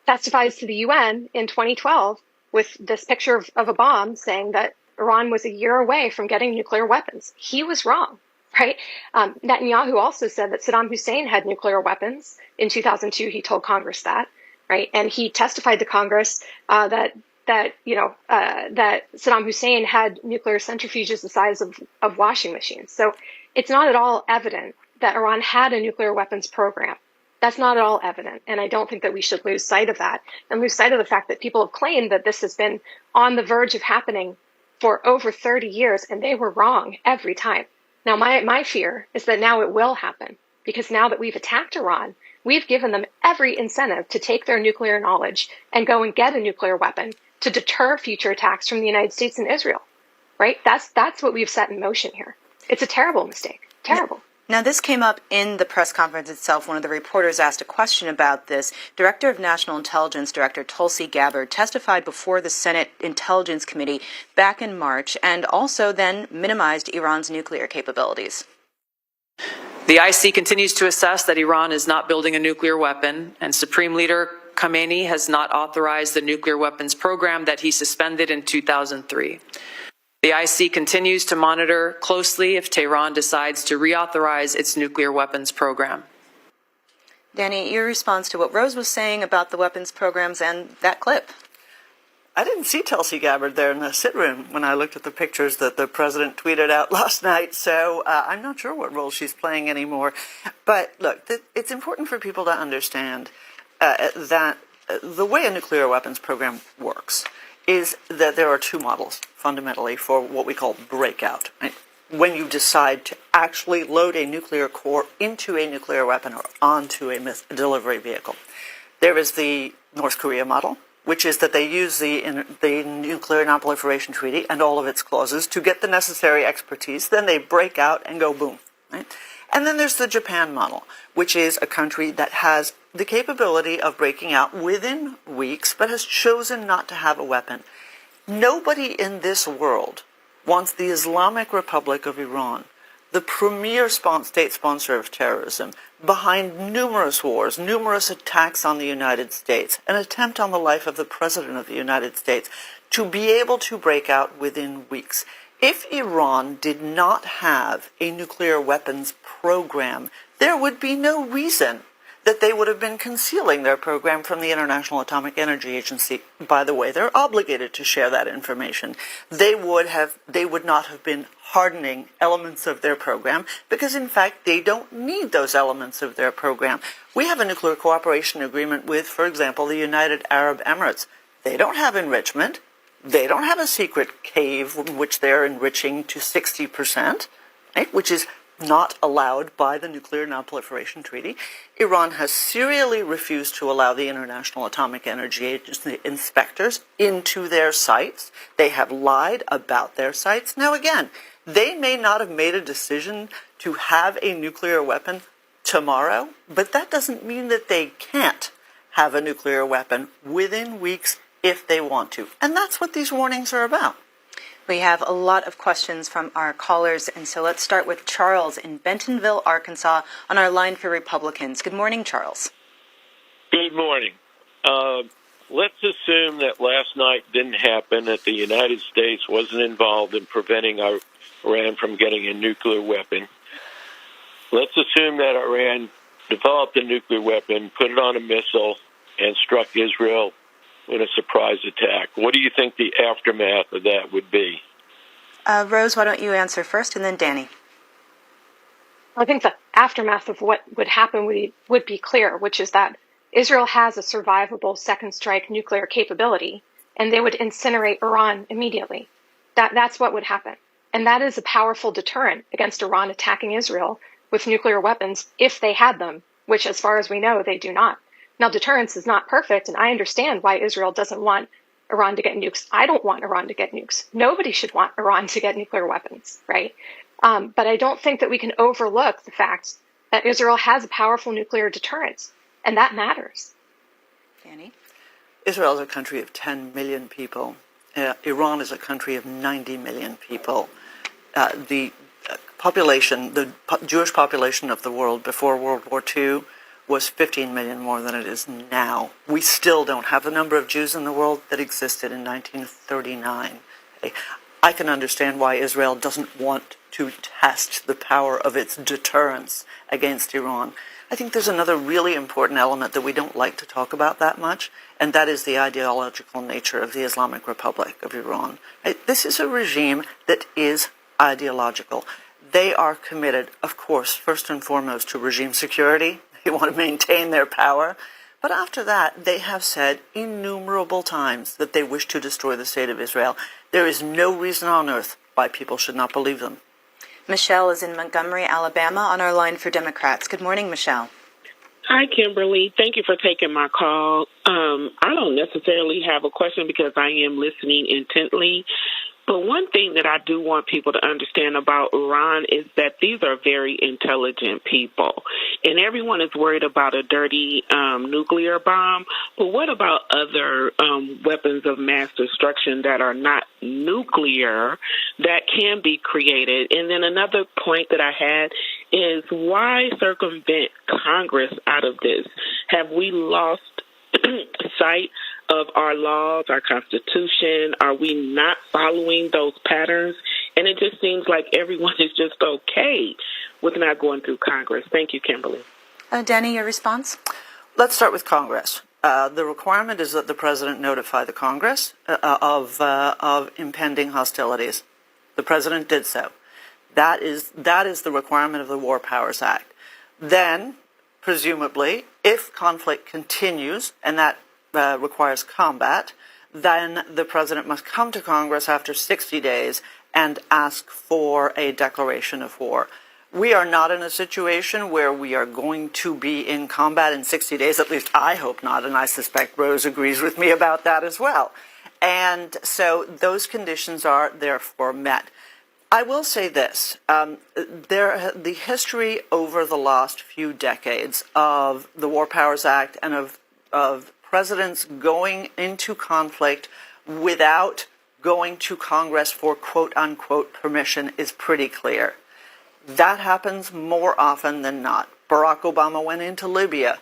testifies to the UN in 2012 with this picture of a bomb saying that Iran was a year away from getting nuclear weapons. He was wrong, right? Netanyahu also said that Saddam Hussein had nuclear weapons. In 2002, he told Congress that, right? And he testified to Congress that Saddam Hussein had nuclear centrifuges the size of washing machines. So it's not at all evident that Iran had a nuclear weapons program. That's not at all evident, and I don't think that we should lose sight of that and lose sight of the fact that people have claimed that this has been on the verge of happening for over 30 years, and they were wrong every time. Now, my fear is that now it will happen, because now that we've attacked Iran, we've given them every incentive to take their nuclear knowledge and go and get a nuclear weapon to deter future attacks from the United States and Israel, right? That's what we've set in motion here. It's a terrible mistake, terrible. Now, this came up in the press conference itself. One of the reporters asked a question about this. Director of National Intelligence, Director Tulsi Gabbard, testified before the Senate Intelligence Committee back in March and also then minimized Iran's nuclear capabilities. The IC continues to assess that Iran is not building a nuclear weapon, and Supreme Leader Khamenei has not authorized the nuclear weapons program that he suspended in 2003. The IC continues to monitor closely if Tehran decides to reauthorize its nuclear weapons program. Danny, your response to what Rose was saying about the weapons programs and that clip. I didn't see Tulsi Gabbard there in the sit room when I looked at the pictures that the president tweeted out last night, so I'm not sure what role she's playing anymore. But look, it's important for people to understand that the way a nuclear weapons program works is that there are 2 models, fundamentally, for what we call breakout. Right? When you decide to actually load a nuclear core into a nuclear weapon or onto a delivery vehicle. There is the North Korea model, which is that they use the Nuclear Non-Proliferation Treaty and all of its clauses to get the necessary expertise. Then they break out and go boom. Right? And then there's the Japan model, which is a country that has the capability of breaking out within weeks, but has chosen not to have a weapon. Nobody in this world wants the Islamic Republic of Iran the premier state sponsor of terrorism, behind numerous wars, numerous attacks on the United States, an attempt on the life of the President of the United States, to be able to break out within weeks. If Iran did not have a nuclear weapons program, there would be no reason that they would have been concealing their program from the International Atomic Energy Agency. By the way, they're obligated to share that information. They would not have been hardening elements of their program because, in fact, they don't need those elements of their program. We have a nuclear cooperation agreement with, for example, the United Arab Emirates. They don't have enrichment. They don't have a secret cave in which they're enriching to 60%, right, which is not allowed by the Nuclear Non-Proliferation Treaty. Iran has serially refused to allow the International Atomic Energy Agency inspectors into their sites. They have lied about their sites. Now, again, they may not have made a decision to have a nuclear weapon tomorrow, but that doesn't mean that they can't have a nuclear weapon within weeks if they want to. And that's what these warnings are about. We have a lot of questions from our callers, and so let's start with Charles in Bentonville, Arkansas, on our line for Republicans. Good morning, Charles. Good morning. Let's assume that last night didn't happen, that the United States wasn't involved in preventing Iran from getting a nuclear weapon. Let's assume that Iran developed a nuclear weapon, put it on a missile, and struck Israel in a surprise attack. What do you think the aftermath of that would be? Rose, why don't you answer first, and then Danny. I think the aftermath of what would happen would be clear, which is that Israel has a survivable second strike nuclear capability, and they would incinerate Iran immediately. That's what would happen. And that is a powerful deterrent against Iran attacking Israel with nuclear weapons if they had them, which, as far as we know, they do not. Now, deterrence is not perfect, and I understand why Israel doesn't want Iran to get nukes. I don't want Iran to get nukes. Nobody should want Iran to get nuclear weapons, right? But I don't think that we can overlook the fact that Israel has a powerful nuclear deterrence, and that matters. Danny? Israel is a country of 10 million people. Iran is a country of 90 million people. The Jewish population of the world before World War II was 15 million more than it is now. We still don't have the number of Jews in the world that existed in 1939. I can understand why Israel doesn't want to test the power of its deterrence against Iran. I think there's another really important element that we don't like to talk about that much, and that is the ideological nature of the Islamic Republic of Iran. This is a regime that is ideological. They are committed, of course, first and foremost to regime security. They want to maintain their power. But after that, they have said innumerable times that they wish to destroy the state of Israel. There is no reason on earth why people should not believe them. Michelle is in Montgomery, Alabama, on our line for Democrats. Good morning, Michelle. Hi, Kimberly. Thank you for taking my call. I don't necessarily have a question because I am listening intently. But one thing that I do want people to understand about Iran is that these are very intelligent people. And everyone is worried about a dirty nuclear bomb. But what about other weapons of mass destruction that are not nuclear that can be created? And then another point that I had is why circumvent Congress out of this? Have we lost sight of our laws, our Constitution? Are we not following those patterns? And it just seems like everyone is just okay with not going through Congress. Thank you, Kimberly. Danny, your response? Let's start with Congress. The requirement is that the president notify the Congress of impending hostilities. The president did so. That is the requirement of the War Powers Act. Then, presumably, if conflict continues, and that requires combat, then the president must come to Congress after 60 days and ask for a declaration of war. We are not in a situation where we are going to be in combat in 60 days, at least I hope not, and I suspect Rose agrees with me about that as well. And so those conditions are therefore met. I will say this, the history over the last few decades of the War Powers Act and of presidents going into conflict without going to Congress for quote-unquote permission is pretty clear. That happens more often than not. Barack Obama went into Libya.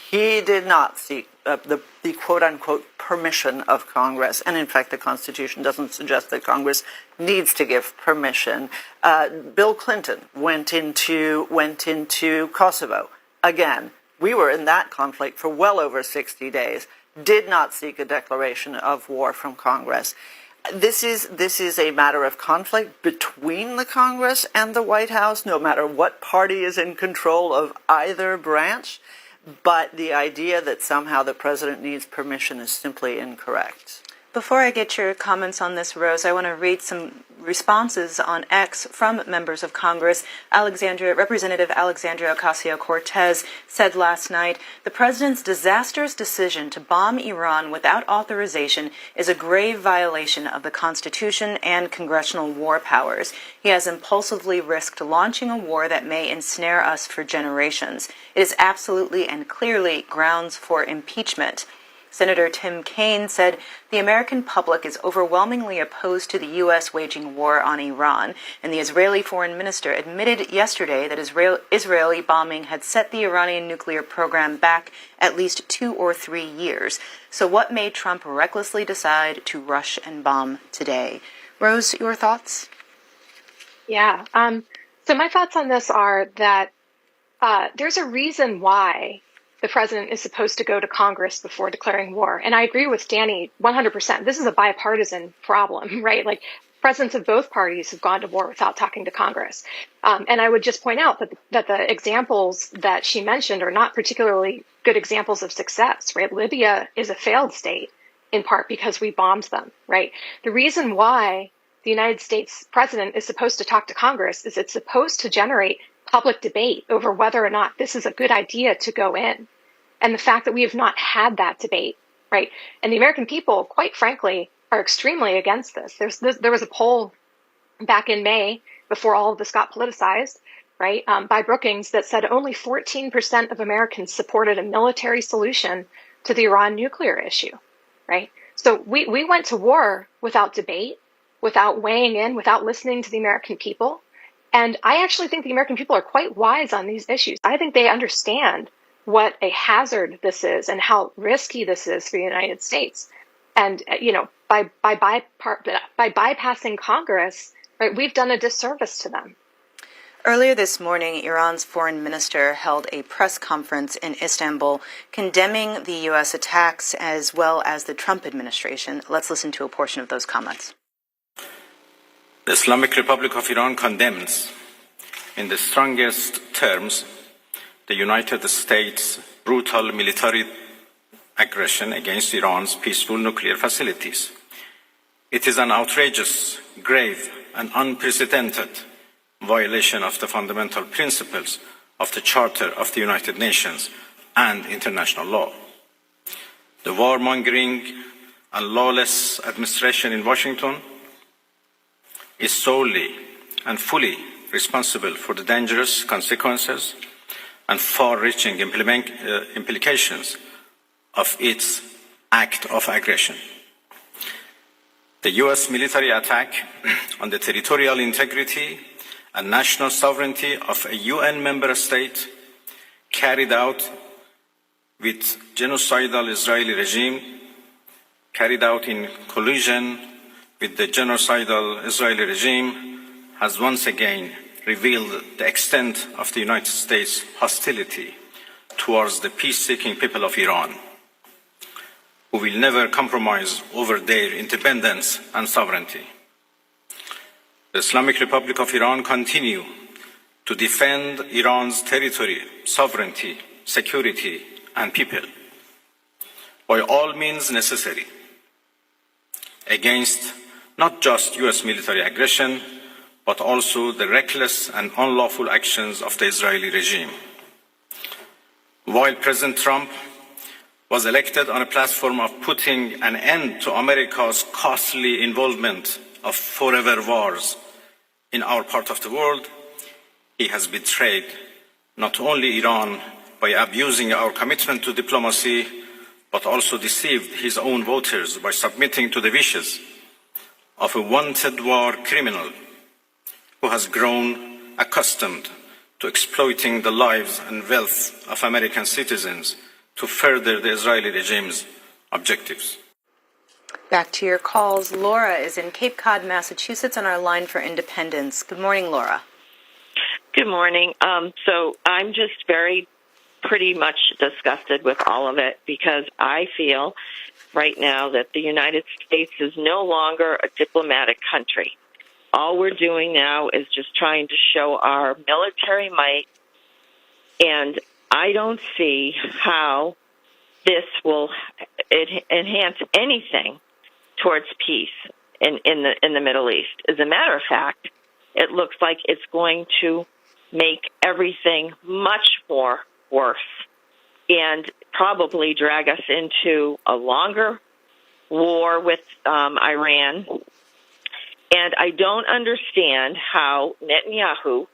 He did not seek the quote-unquote permission of Congress. And in fact, the Constitution doesn't suggest that Congress needs to give permission. Bill Clinton went into Kosovo. Again, we were in that conflict for well over 60 days, did not seek a declaration of war from Congress. This is a matter of conflict between the Congress and the White House, no matter what party is in control of either branch. But the idea that somehow the president needs permission is simply incorrect. Before I get your comments on this, Rose, I want to read some responses on X from members of Congress. Representative Alexandria Ocasio-Cortez said last night, the president's disastrous decision to bomb Iran without authorization is a grave violation of the Constitution and congressional war powers. He has impulsively risked launching a war that may ensnare us for generations. It is absolutely and clearly grounds for impeachment. Senator Tim Kaine said the American public is overwhelmingly opposed to the U.S. waging war on Iran, and the Israeli foreign minister admitted yesterday that Israeli bombing had set the Iranian nuclear program back at least 2 or 3 years. So what made Trump recklessly decide to rush and bomb today? Rose, your thoughts? Yeah. So my thoughts on this are that there's a reason why the president is supposed to go to Congress before declaring war. And I agree with Danny 100%. This is a bipartisan problem, right? Like, presidents of both parties have gone to war without talking to Congress. And I would just point out that the examples that she mentioned are not particularly good examples of success, right? Libya is a failed state, in part because we bombed them, right? The reason why the United States president is supposed to talk to Congress is it's supposed to generate public debate over whether or not this is a good idea to go in. And the fact that we have not had that debate, right? And the American people, quite frankly, are extremely against this. There was a poll back in May, before all of this got politicized, right, by Brookings, that said only 14% of Americans supported a military solution to the Iran nuclear issue, right? So we went to war without debate, without weighing in, without listening to the American people. And I actually think the American people are quite wise on these issues. I think they understand what a hazard this is and how risky this is for the United States. And, by bypassing Congress, right, we've done a disservice to them. Earlier this morning, Iran's foreign minister held a press conference in Istanbul condemning the U.S. attacks as well as the Trump administration. Let's listen to a portion of those comments. The Islamic Republic of Iran condemns, in the strongest terms, the United States' brutal military aggression against Iran's peaceful nuclear facilities. It is an outrageous, grave, and unprecedented violation of the fundamental principles of the Charter of the United Nations and international law. The warmongering and lawless administration in Washington is solely and fully responsible for the dangerous consequences and far-reaching implications of its act of aggression. The U.S. military attack on the territorial integrity and national sovereignty of a UN member state carried out with genocidal Israeli regime, carried out in collusion with the genocidal Israeli regime, has once again revealed the extent of the United States' hostility towards the peace-seeking people of Iran, who will never compromise over their independence and sovereignty. The Islamic Republic of Iran continue to defend Iran's territory, sovereignty, security, and people by all means necessary against not just U.S. military aggression, but also the reckless and unlawful actions of the Israeli regime. While President Trump was elected on a platform of putting an end to America's costly involvement of forever wars in our part of the world, he has betrayed not only Iran by abusing our commitment to diplomacy, but also deceived his own voters by submitting to the wishes of a wanted war criminal who has grown accustomed to exploiting the lives and wealth of American citizens to further the Israeli regime's objectives. Back to your calls. Laura is in Cape Cod, Massachusetts, on our line for Independence. Good morning, Laura. Good morning. So I'm just pretty much disgusted with all of it because I feel right now that the United States is no longer a diplomatic country. All we're doing now is just trying to show our military might, and I don't see how this will enhance anything towards peace in the Middle East. As a matter of fact, it looks like it's going to make everything much more worse and probably drag us into a longer war with Iran. And I don't understand how Netanyahu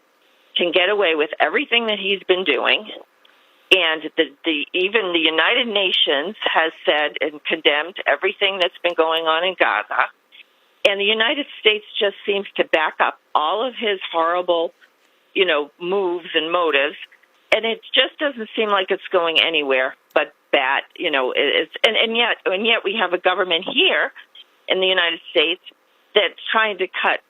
can get away with everything that he's been doing. And even the United Nations has said and condemned everything that's been going on in Gaza. And the United States just seems to back up all of his horrible, moves and motives. And it just doesn't seem like it's going anywhere but bad. And yet we have a government here in the United States that's trying to cut,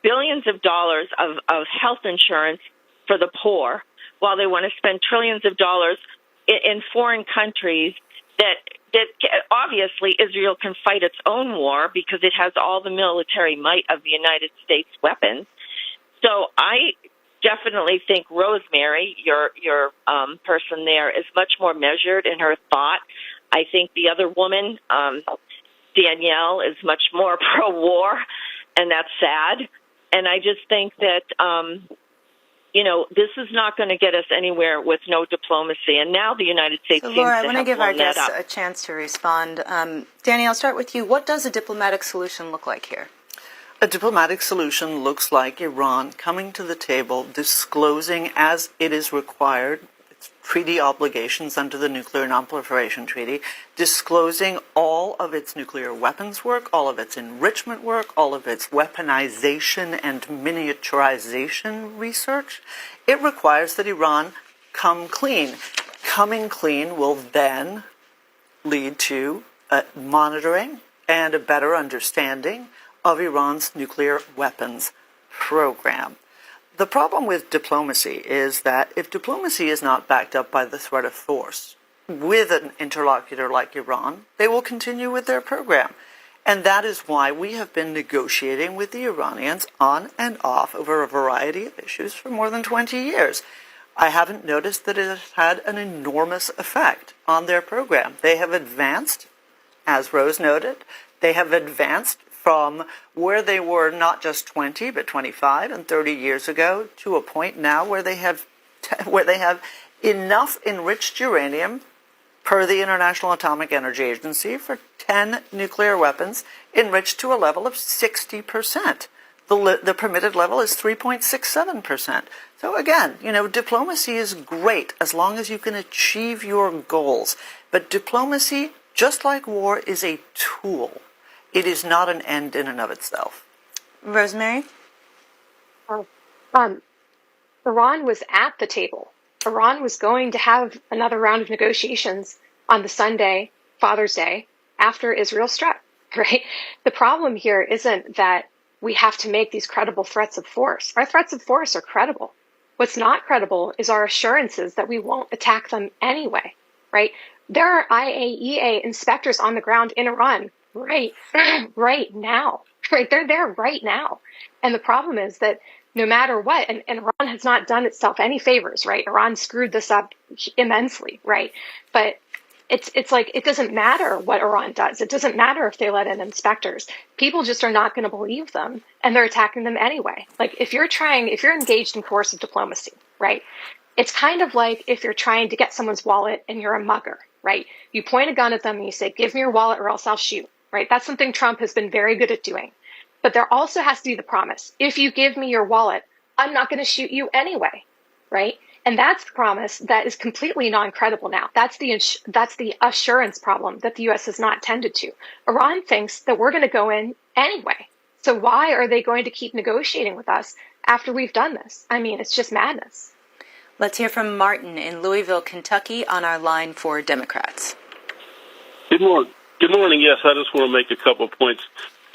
billions of dollars of health insurance for the poor, while they want to spend trillions of dollars in foreign countries that obviously Israel can fight its own war because it has all the military might of the United States weapons. So I definitely think Rosemary, your person there, is much more measured in her thought. I think the other woman, Danielle, is much more pro-war, and that's sad. And I just think that this is not going to get us anywhere with no diplomacy. And now the United States seems Laura, to I want to have give our blown that guests up. a chance to respond. Danny, I'll start with you. What does a diplomatic solution look like here? A diplomatic solution looks like Iran coming to the table, disclosing as it is required its treaty obligations under the Nuclear Non-Proliferation Treaty, disclosing all of its nuclear weapons work, all of its enrichment work, all of its weaponization and miniaturization research. It requires that Iran come clean. Coming clean will then lead to monitoring and a better understanding of Iran's nuclear weapons program. The problem with diplomacy is that if diplomacy is not backed up by the threat of force with an interlocutor like Iran, they will continue with their program. And that is why we have been negotiating with the Iranians on and off over a variety of issues for more than 20 years. I haven't noticed that it has had an enormous effect on their program. They have advanced, as Rose noted, they have advanced from where they were not just 20, but 25 and 30 years ago to a point now where they have enough enriched uranium per the International Atomic Energy Agency for 10 nuclear weapons enriched to a level of 60%. The permitted level is 3.67%. So again, diplomacy is great as long as you can achieve your goals. But diplomacy, just like war, is a tool. It is not an end in and of itself. Rosemary? Iran was at the table. Iran was going to have another round of negotiations on the Sunday, Father's Day, after Israel struck, right? The problem here isn't that we have to make these credible threats of force. Our threats of force are credible. What's not credible is our assurances that we won't attack them anyway, right? There are IAEA inspectors on the ground in Iran right now, right? They're there right now. And the problem is that no matter what, and Iran has not done itself any favors, right? Iran screwed this up immensely, right? But it's like, it doesn't matter what Iran does. It doesn't matter if they let in inspectors. People just are not going to believe them, and they're attacking them anyway. Like, if you're engaged in coercive diplomacy, right? It's kind of like if you're trying to get someone's wallet and you're a mugger, right? You point a gun at them and you say, give me your wallet or else I'll shoot, right? That's something Trump has been very good at doing. But there also has to be the promise. If you give me your wallet, I'm not going to shoot you anyway, right? And that's the promise that is completely non-credible now. That's the assurance problem that the U.S. has not tended to. Iran thinks that we're going to go in anyway. So why are they going to keep negotiating with us after we've done this. I mean, it's just madness. Let's hear from Martin in Louisville, Kentucky, on our line for Democrats. Good morning. Good morning. Yes, I just want to make a couple of points.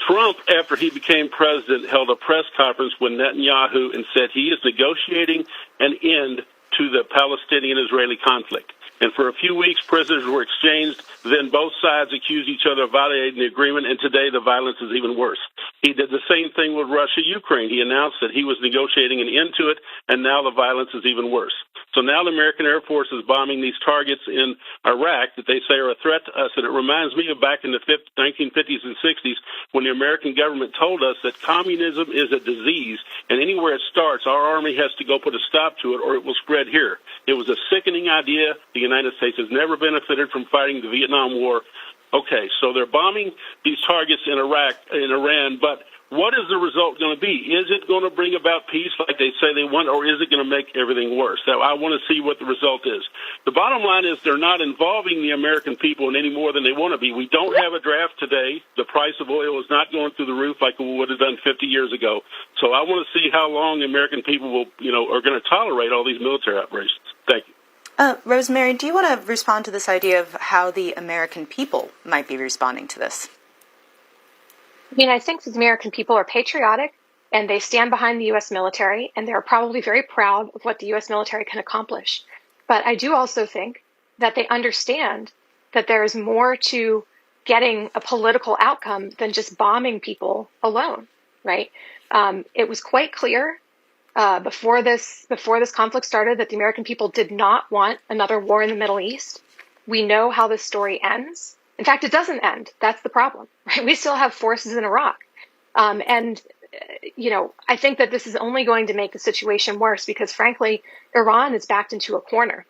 Trump, after he became president, held a press conference with Netanyahu and said he is negotiating an end to the Palestinian-Israeli conflict. And for a few weeks, prisoners were exchanged. Then both sides accused each other of violating the agreement, and today the violence is even worse. He did the same thing with Russia-Ukraine. He announced that he was negotiating an end to it, and now the violence is even worse. So now the American Air Force is bombing these targets in Iraq that they say are a threat to us. And it reminds me of back in the 1950s and 60s when the American government told us that communism is a disease, and anywhere it starts, our army has to go put a stop to it or it will spread here. It was a sickening idea. The United States has never benefited from fighting the Vietnam War. Okay, so they're bombing these targets in Iraq, in Iran, but what is the result going to be? Is it going to bring about peace like they say they want, or is it going to make everything worse? So I want to see what the result is. The bottom line is they're not involving the American people in any more than they want to be. We don't have a draft today. The price of oil is not going through the roof like we would have done 50 years ago. So I want to see how long the American people will, are going to tolerate all these military operations. Thank you. Rosemary, do you want to respond to this idea of how the American people might be responding to this? I mean, I think the American people are patriotic and they stand behind the U.S. military, and they're probably very proud of what the U.S. military can accomplish. But I do also think that they understand that there is more to getting a political outcome than just bombing people alone, right? It was quite clear before this conflict started that the American people did not want another war in the Middle East. We know how this story ends. In fact, it doesn't end. That's the problem, right? We still have forces in Iraq. I think that this is only going to make the situation worse because, frankly, Iran is backed into a corner.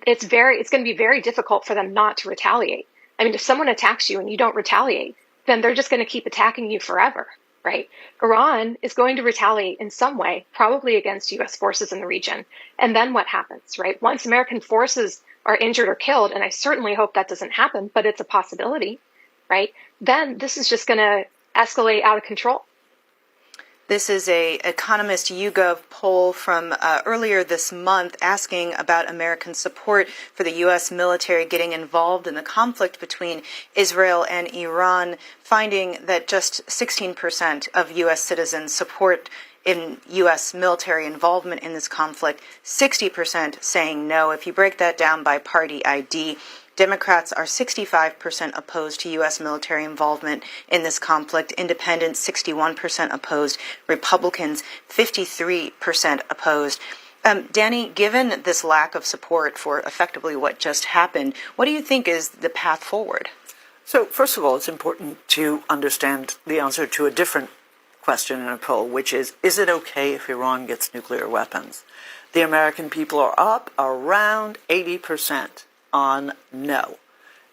It's going to be very difficult for them not to retaliate. I mean, if someone attacks you and you don't retaliate, then they're just going to keep attacking you forever, right? Iran is going to retaliate in some way, probably against U.S. forces in the region. And then what happens, right? Once American forces are injured or killed, and I certainly hope that doesn't happen, but it's a possibility, right? Then this is just going to escalate out of control. This is a Economist YouGov poll from earlier this month asking about American support for the U.S. military getting involved in the conflict between Israel and Iran, finding that just 16% of U.S. citizens support in U.S. military involvement in this conflict, 60% saying no. If you break that down by party ID, Democrats are 65% opposed to U.S. military involvement in this conflict. Independents, 61% opposed. Republicans, 53% opposed. Danny, given this lack of support for effectively what just happened, what do you think is the path forward? So, first of all, it's important to understand the answer to a different question in a poll, which is it okay if Iran gets nuclear weapons? The American people are up around 80% on no.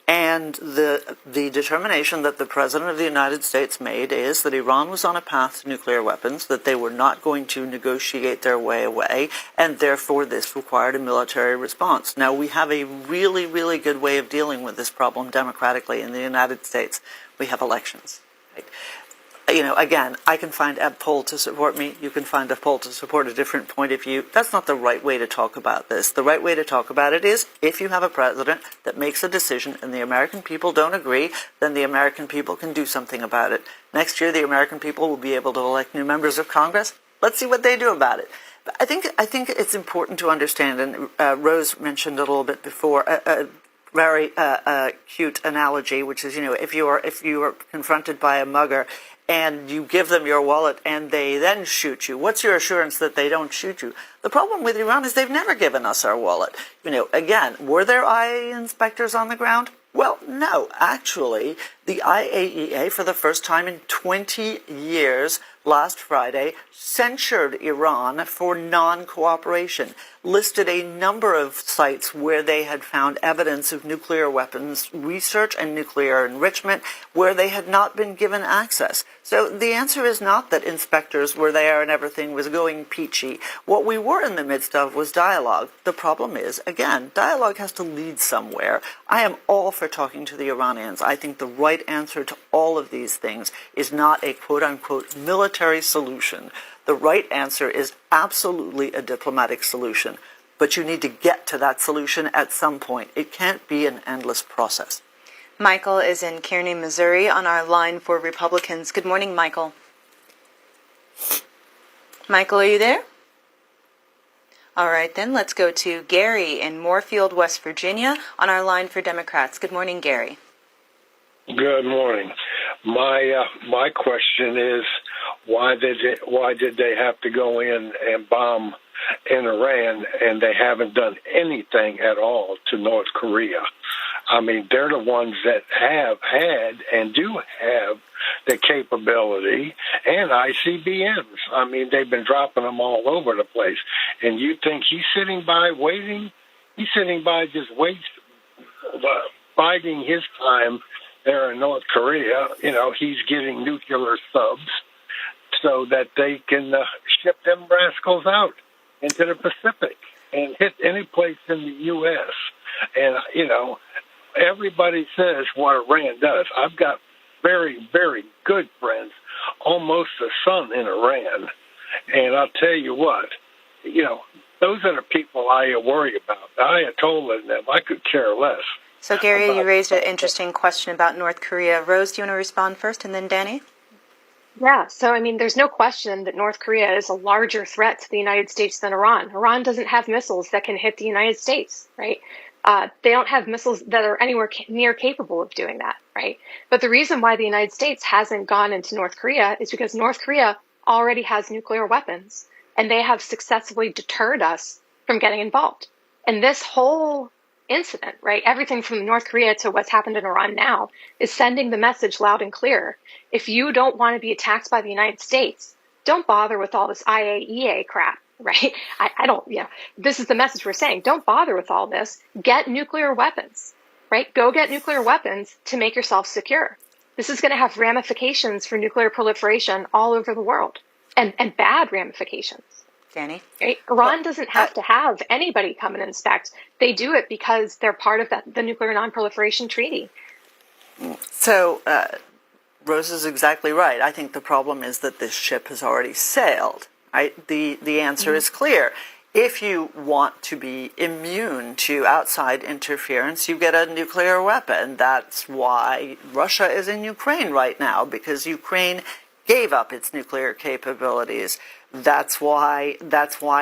And the determination that the President of the United States made is that Iran was on a path to nuclear weapons, that they were not going to negotiate their way away, and therefore this required a military response. Now, we have a really, really good way of dealing with this problem democratically in the United States. We have elections. Right? Again, I can find a poll to support me. You can find a poll to support a different point of view. That's not the right way to talk about this. The right way to talk about it is if you have a president that makes a decision and the American people don't agree, then the American people can do something about it. Next year, the American people will be able to elect new members of Congress. Let's see what they do about it. But I think it's important to understand, and Rose mentioned a little bit before, very cute analogy, which is, if you are confronted by a mugger and you give them your wallet and they then shoot you, what's your assurance that they don't shoot you? The problem with Iran is they've never given us our wallet. Again, were there IAEA inspectors on the ground? Well, no. Actually, the IAEA, for the first time in 20 years, last Friday, censured Iran for non-cooperation, listed a number of sites where they had found evidence of nuclear weapons research and nuclear enrichment where they had not been given access. So the answer is not that inspectors were there and everything was going peachy. What we were in the midst of was dialogue. The problem is, again, dialogue has to lead somewhere. I am all for talking to the Iranians. I think the right answer to all of these things is not a quote-unquote military military solution. The right answer is absolutely a diplomatic solution. But you need to get to that solution at some point. It can't be an endless process. Michael is in Kearney, Missouri, on our line for Republicans. Good morning, Michael. Michael, are you there? All right, then let's go to Gary in Moorfield, West Virginia, on our line for Democrats. Good morning, Gary. Good morning. My question is, why did they have to go in and bomb in Iran, and they haven't done anything at all to North Korea? I mean, they're the ones that have had and do have the capability and ICBMs. I mean, they've been dropping them all over the place. And you think he's sitting by waiting? He's sitting by just biding his time there in North Korea. You know, he's getting nuclear subs so that they can ship them rascals out into the Pacific and hit any place in the U.S. And, you know, everybody says what Iran does. I've got very, very good friends, almost a son in Iran. And I'll tell you what, you know, those are the people I worry about. Ayatollah and them, I could care less. So, Gary, you raised an interesting question about North Korea. Rose, do you want to respond first, and then Danny? Yeah, so I mean, there's no question that North Korea is a larger threat to the United States than Iran. Iran doesn't have missiles that can hit the United States, right? They don't have missiles that are anywhere near capable of doing that, right? But the reason why the United States hasn't gone into North Korea is because North Korea already has nuclear weapons, and they have successfully deterred us from getting involved. And this whole incident, right, everything from North Korea to what's happened in Iran now, is sending the message loud and clear. If you don't want to be attacked by the United States, don't bother with all this IAEA crap, right? I don't, this is the message we're saying. Don't bother with all this. Get nuclear weapons, right? Go get nuclear weapons to make yourself secure. This is going to have ramifications for nuclear proliferation all over the world, and bad ramifications. Danny? Right? Iran doesn't have to have anybody come and inspect. They do it because they're part of the Nuclear Non-Proliferation Treaty. So, Rose is exactly right. I think the problem is that this ship has already sailed. Right? The answer is clear. If you want to be immune to outside interference, you get a nuclear weapon. That's why Russia is in Ukraine right now, because Ukraine gave up its nuclear capabilities. That's why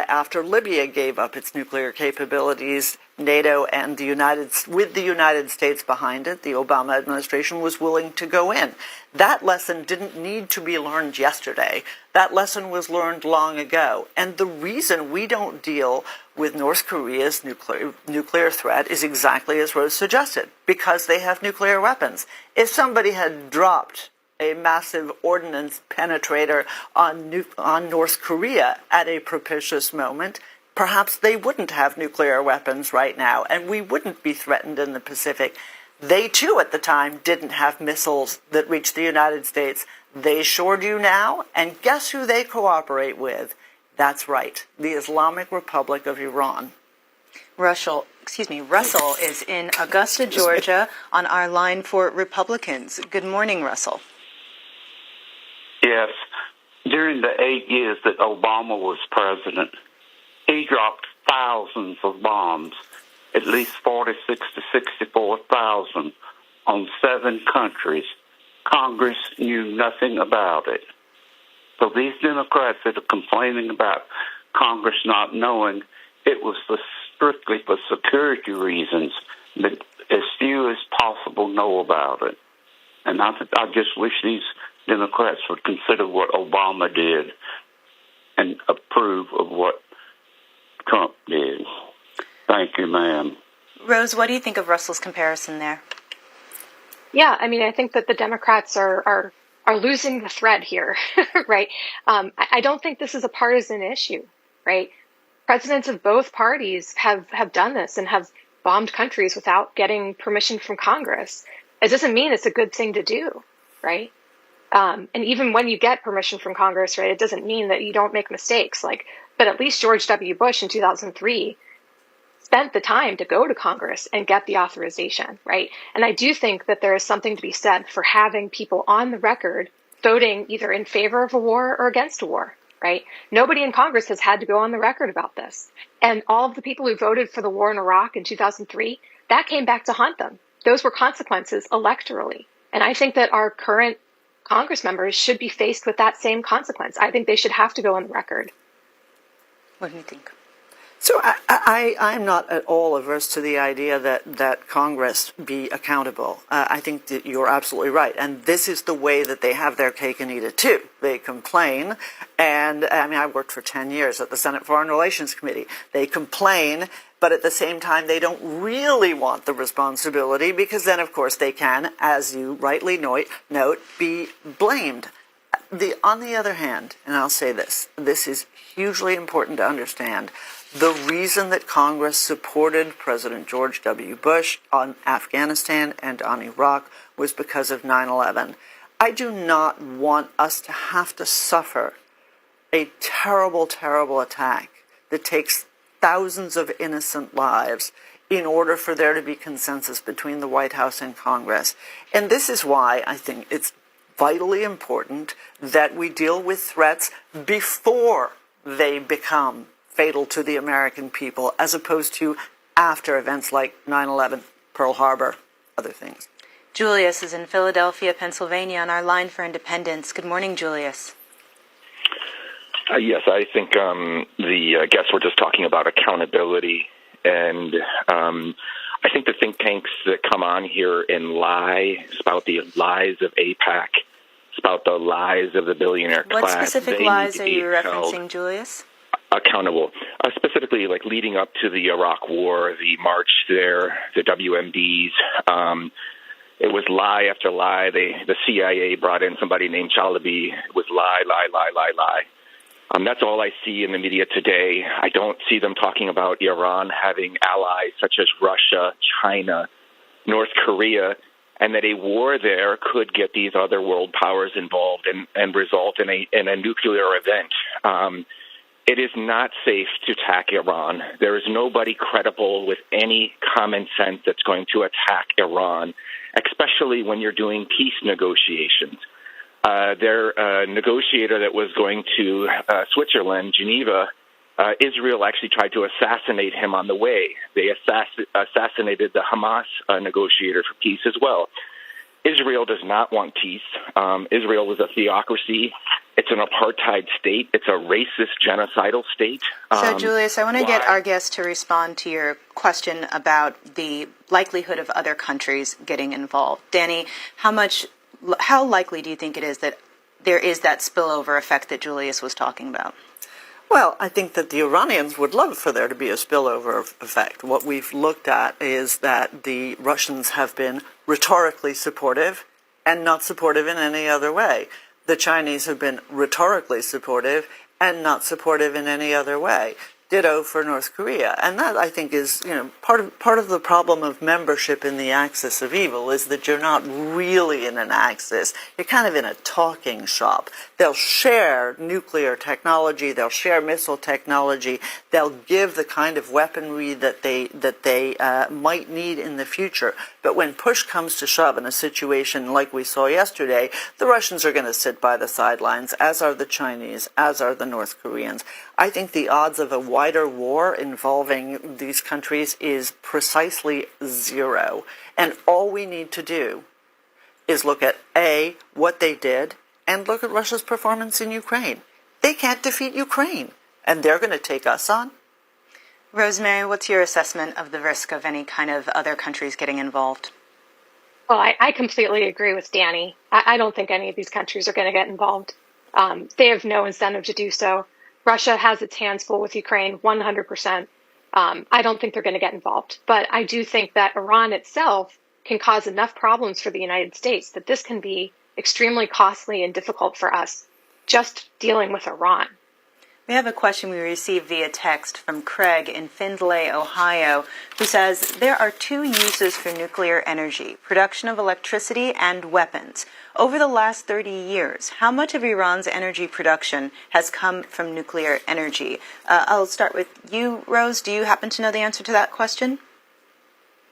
after Libya gave up its nuclear capabilities, NATO and with the United States behind it, the Obama administration was willing to go in. That lesson didn't need to be learned yesterday. That lesson was learned long ago. And the reason we don't deal with North Korea's nuclear threat is exactly as Rose suggested, because they have nuclear weapons. If somebody had dropped a massive ordnance penetrator on North Korea at a propitious moment, perhaps they wouldn't have nuclear weapons right now, and we wouldn't be threatened in the Pacific. They, too, at the time, didn't have missiles that reached the United States. They sure do now, and guess who they cooperate with? That's right, the Islamic Republic of Iran. Russell is in Augusta, Georgia, on our line for Republicans. Good morning, Russell. Yes. During the 8 years that Obama was president, he dropped thousands of bombs, at least 46 to 64,000, on 7 countries. Congress knew nothing about it. So these Democrats that are complaining about Congress not knowing, it was strictly for security reasons that as few as possible know about it. And I just wish these Democrats would consider what Obama did and approve of what Trump did. Thank you, ma'am. Rose, what do you think of Russell's comparison there? Yeah, I mean, I think that the Democrats are losing the thread here, right? I don't think this is a partisan issue, right? Presidents of both parties have done this and have bombed countries without getting permission from Congress. It doesn't mean it's a good thing to do, right? And even when you get permission from Congress, right, it doesn't mean that you don't make mistakes. But at least George W. Bush in 2003 spent the time to go to Congress and get the authorization, right? And I do think that there is something to be said for having people on the record voting either in favor of a war or against a war, right? Nobody in Congress has had to go on the record about this. And all of the people who voted for the war in Iraq in 2003, that came back to haunt them. Those were consequences electorally. And I think that our current Congress members should be faced with that same consequence. I think they should have to go on the record. What do you think? So I'm not at all averse to the idea that Congress be accountable. I think that you're absolutely right. And this is the way that they have their cake and eat it too. They complain. And I mean, I worked for 10 years at the Senate Foreign Relations Committee. They complain, but at the same time, they don't really want the responsibility because then, of course, they can, as you rightly note, be blamed. On the other hand, and I'll say this is hugely important to understand, the reason that Congress supported President George W. Bush on Afghanistan and on Iraq was because of 9/11. I do not want us to have to suffer a terrible, terrible attack that takes thousands of innocent lives in order for there to be consensus between the White House and Congress. And this is why I think it's vitally important that we deal with threats before they become fatal to the American people, as opposed to after events like 9/11, Pearl Harbor, other things. Julius is in Philadelphia, Pennsylvania, on our line for independence. Good morning, Julius. Yes, I think the guests were just talking about accountability, and I think the think tanks that come on here and lie about the lies of AIPAC, about the lies of the billionaire class. What specific lies are you referencing, Julius? Accountable, specifically like leading up to the Iraq War, the march there, the WMDs. It was lie after lie. The CIA brought in somebody named Chalabi. It was lie, lie, lie, lie, lie. That's all I see in the media today. I don't see them talking about Iran having allies such as Russia, China, North Korea, and that a war there could get these other world powers involved and result in a nuclear event. It is not safe to attack Iran. There is nobody credible with any common sense that's going to attack Iran, especially when you're doing peace negotiations. Their negotiator that was going to Switzerland, Geneva, Israel actually tried to assassinate him on the way. They assassinated the Hamas negotiator for peace as well. Israel does not want peace. Israel is a theocracy. It's an apartheid state. It's a racist, genocidal state. So, Julius, I want to get our guests to respond to your question about the likelihood of other countries getting involved. Danny, how likely do you think it is that there is that spillover effect that Julius was talking about? Well, I think that the Iranians would love for there to be a spillover effect. What we've looked at is that the Russians have been rhetorically supportive and not supportive in any other way. The Chinese have been rhetorically supportive and not supportive in any other way. Ditto for North Korea. And that, I think, is part of the problem of membership in the axis of evil is that you're not really in an axis. You're kind of in a talking shop. They'll share nuclear technology. They'll share missile technology. They'll give the kind of weaponry that they might need in the future. But when push comes to shove in a situation like we saw yesterday, the Russians are going to sit by the sidelines, as are the Chinese, as are the North Koreans. I think the odds of a wider war involving these countries is precisely zero. And all we need to do is look at, A, what they did, and look at Russia's performance in Ukraine. They can't defeat Ukraine, and they're going to take us on. Rosemary, what's your assessment of the risk of any kind of other countries getting involved? Well, I completely agree with Danny. I don't think any of these countries are going to get involved. They have no incentive to do so. Russia has its hands full with Ukraine, 100%. I don't think they're going to get involved. But I do think that Iran itself can cause enough problems for the United States that this can be extremely costly and difficult for us just dealing with Iran. We have a question we received via text from Craig in Findlay, Ohio, who says, there are two uses for nuclear energy, production of electricity and weapons. Over the last 30 years, how much of Iran's energy production has come from nuclear energy? I'll start with you, Rose. Do you happen to know the answer to that question?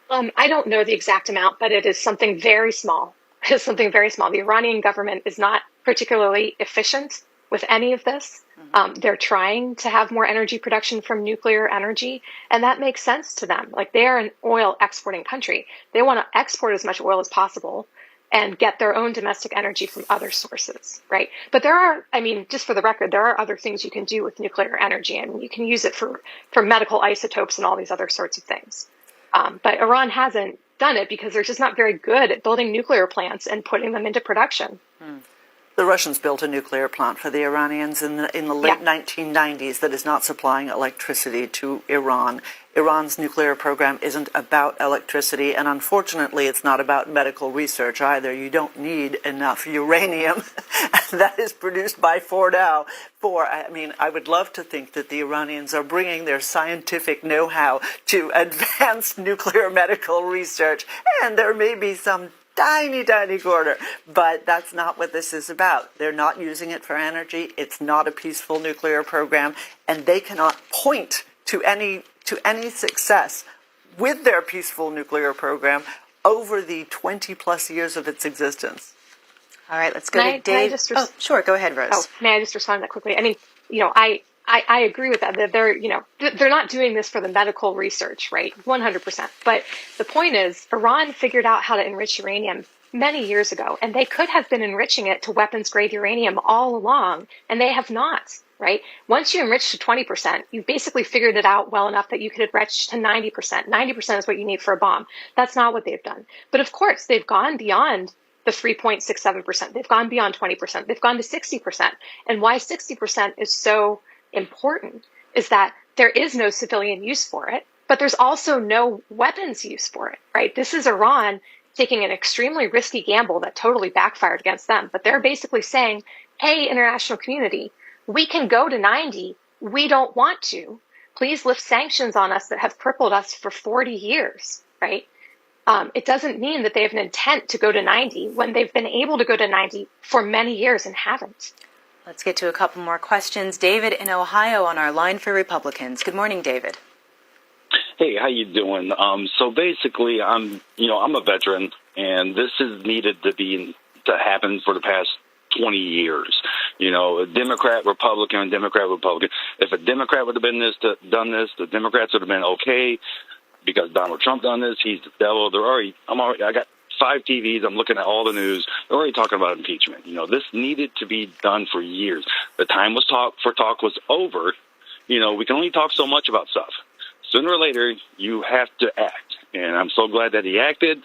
I don't know the exact amount, but it is something very small. It is something very small. The Iranian government is not particularly efficient with any of this. They're trying to have more energy production from nuclear energy, and that makes sense to them. Like, they are an oil exporting country. They want to export as much oil as possible and get their own domestic energy from other sources, right? But there are, I mean, just for the record, there are other things you can do with nuclear energy, and you can use it for medical isotopes and all these other sorts of things. But Iran hasn't done it because they're just not very good at building nuclear plants and putting them into production. The Russians built a nuclear plant for the Iranians in the late 1990s that is not supplying electricity to Iran. Iran's nuclear program isn't about electricity, and unfortunately it's not about medical research either. You don't need enough uranium that is produced by Fordow I mean, I would love to think that the Iranians are bringing their scientific know-how to advanced nuclear medical research, and there may be some tiny, tiny corner, but that's not what this is about. They're not using it for energy. It's not a peaceful nuclear program, and they cannot point to any success with their peaceful nuclear program over the 20-plus years of its existence. All right, let's go to Dave. Sure, go ahead, Rose. May I just respond to that quickly? I mean, I agree with that. That they're not doing this for the medical research, right? 100%. But the point is, Iran figured out how to enrich uranium many years ago, and they could have been enriching it to weapons-grade uranium all along, and they have not, right? Once you enrich to 20%, you basically figured it out well enough that you could enrich to 90%. 90% is what you need for a bomb. That's not what they've done. But of course, they've gone beyond the 3.67%. They've gone beyond 20%. They've gone to 60%. And why 60% is so important is that there is no civilian use for it, but there's also no weapons use for it, right? This is Iran taking an extremely risky gamble that totally backfired against them. But they're basically saying, hey, international community, we can go to 90. We don't want to. Please lift sanctions on us that have crippled us for 40 years, right? It doesn't mean that they have an intent to go to 90 when they've been able to go to 90 for many years and haven't. Let's get to a couple more questions. David in Ohio on our line for Republicans. Good morning, David. Hey, how you doing? So basically, I'm a veteran, and this is needed to happen for the past 20 years. Democrat, Republican, Democrat, Republican. If a Democrat would have done this, the Democrats would have been okay. Because Donald Trump done this, he's the devil. I got 5 TVs. I'm looking at all the news. They're already talking about impeachment. This needed to be done for years. The time was talk was over. We can only talk so much about stuff. Sooner or later, you have to act. And I'm so glad that he acted.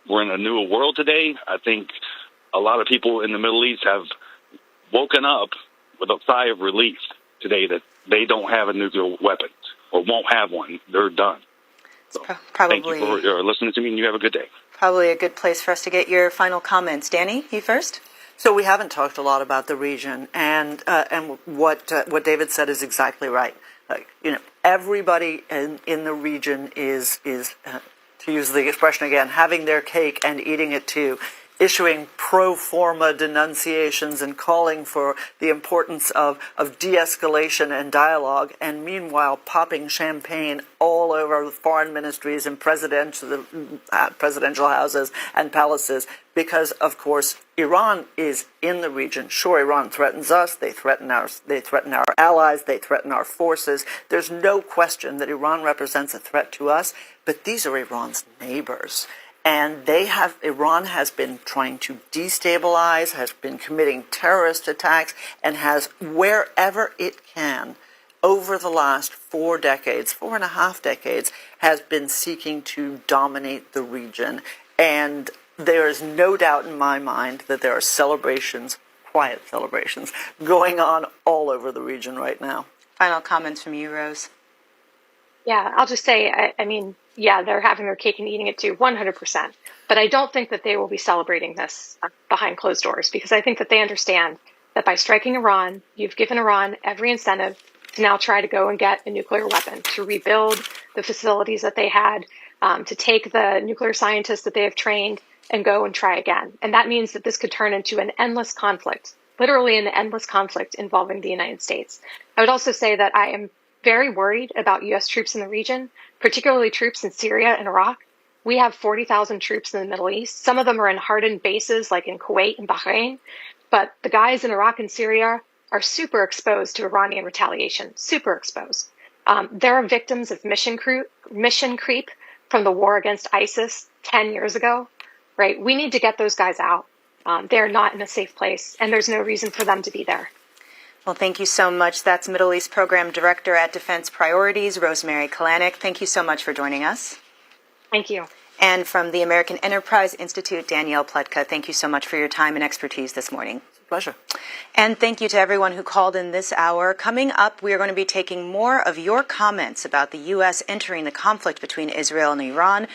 We're in a new world today. I think a lot of people in the Middle East have woken up with a sigh of relief today that they don't have a nuclear weapon or won't have one. They're done. So, thank you for listening to me, and you have a good day. Probably a good place for us to get your final comments. Danny, you first? So we haven't talked a lot about the region, and what David said is exactly right. Everybody in the region is to use the expression again, having their cake and eating it too, issuing pro forma denunciations and calling for the importance of de-escalation and dialogue, and meanwhile popping champagne all over the foreign ministries and presidential houses and palaces, because, of course, Iran is in the region. Sure, Iran threatens us, they threaten our allies, they threaten our forces. There's no question that Iran represents a threat to us, but these are Iran's neighbors. And Iran has been trying to destabilize, has been committing terrorist attacks, and has, wherever it can, over the last 4.5 decades, has been seeking to dominate the region. And there is no doubt in my mind that there are celebrations, quiet celebrations, going on all over the region right now. Final comments from you, Rose. Yeah, I'll just say, I mean, yeah, they're having their cake and eating it too, 100%. But I don't think that they will be celebrating this behind closed doors, because I think that they understand that by striking Iran, you've given Iran every incentive to now try to go and get a nuclear weapon, to rebuild the facilities that they had, to take the nuclear scientists that they have trained and go and try again. And that means that this could turn into an endless conflict, literally an endless conflict involving the United States. I would also say that I am very worried about U.S. troops in the region, particularly troops in Syria and Iraq. We have 40,000 troops in the Middle East. Some of them are in hardened bases like in Kuwait and Bahrain. But the guys in Iraq and Syria are super exposed to Iranian retaliation, super exposed. They're victims of mission creep from the war against ISIS 10 years ago, right? We need to get those guys out. They're not in a safe place, and there's no reason for them to be there. Well, thank you so much. That's Middle East Program Director at Defense Priorities, Rosemary Kelanic. Thank you so much for joining us. Thank you. And from the American Enterprise Institute, Danielle Pletka, thank you so much for your time and expertise this morning. Pleasure. And thank you to everyone who called in this hour. Coming up, we are going to be taking more of your comments about the U.S. entering the conflict between Israel and Iran.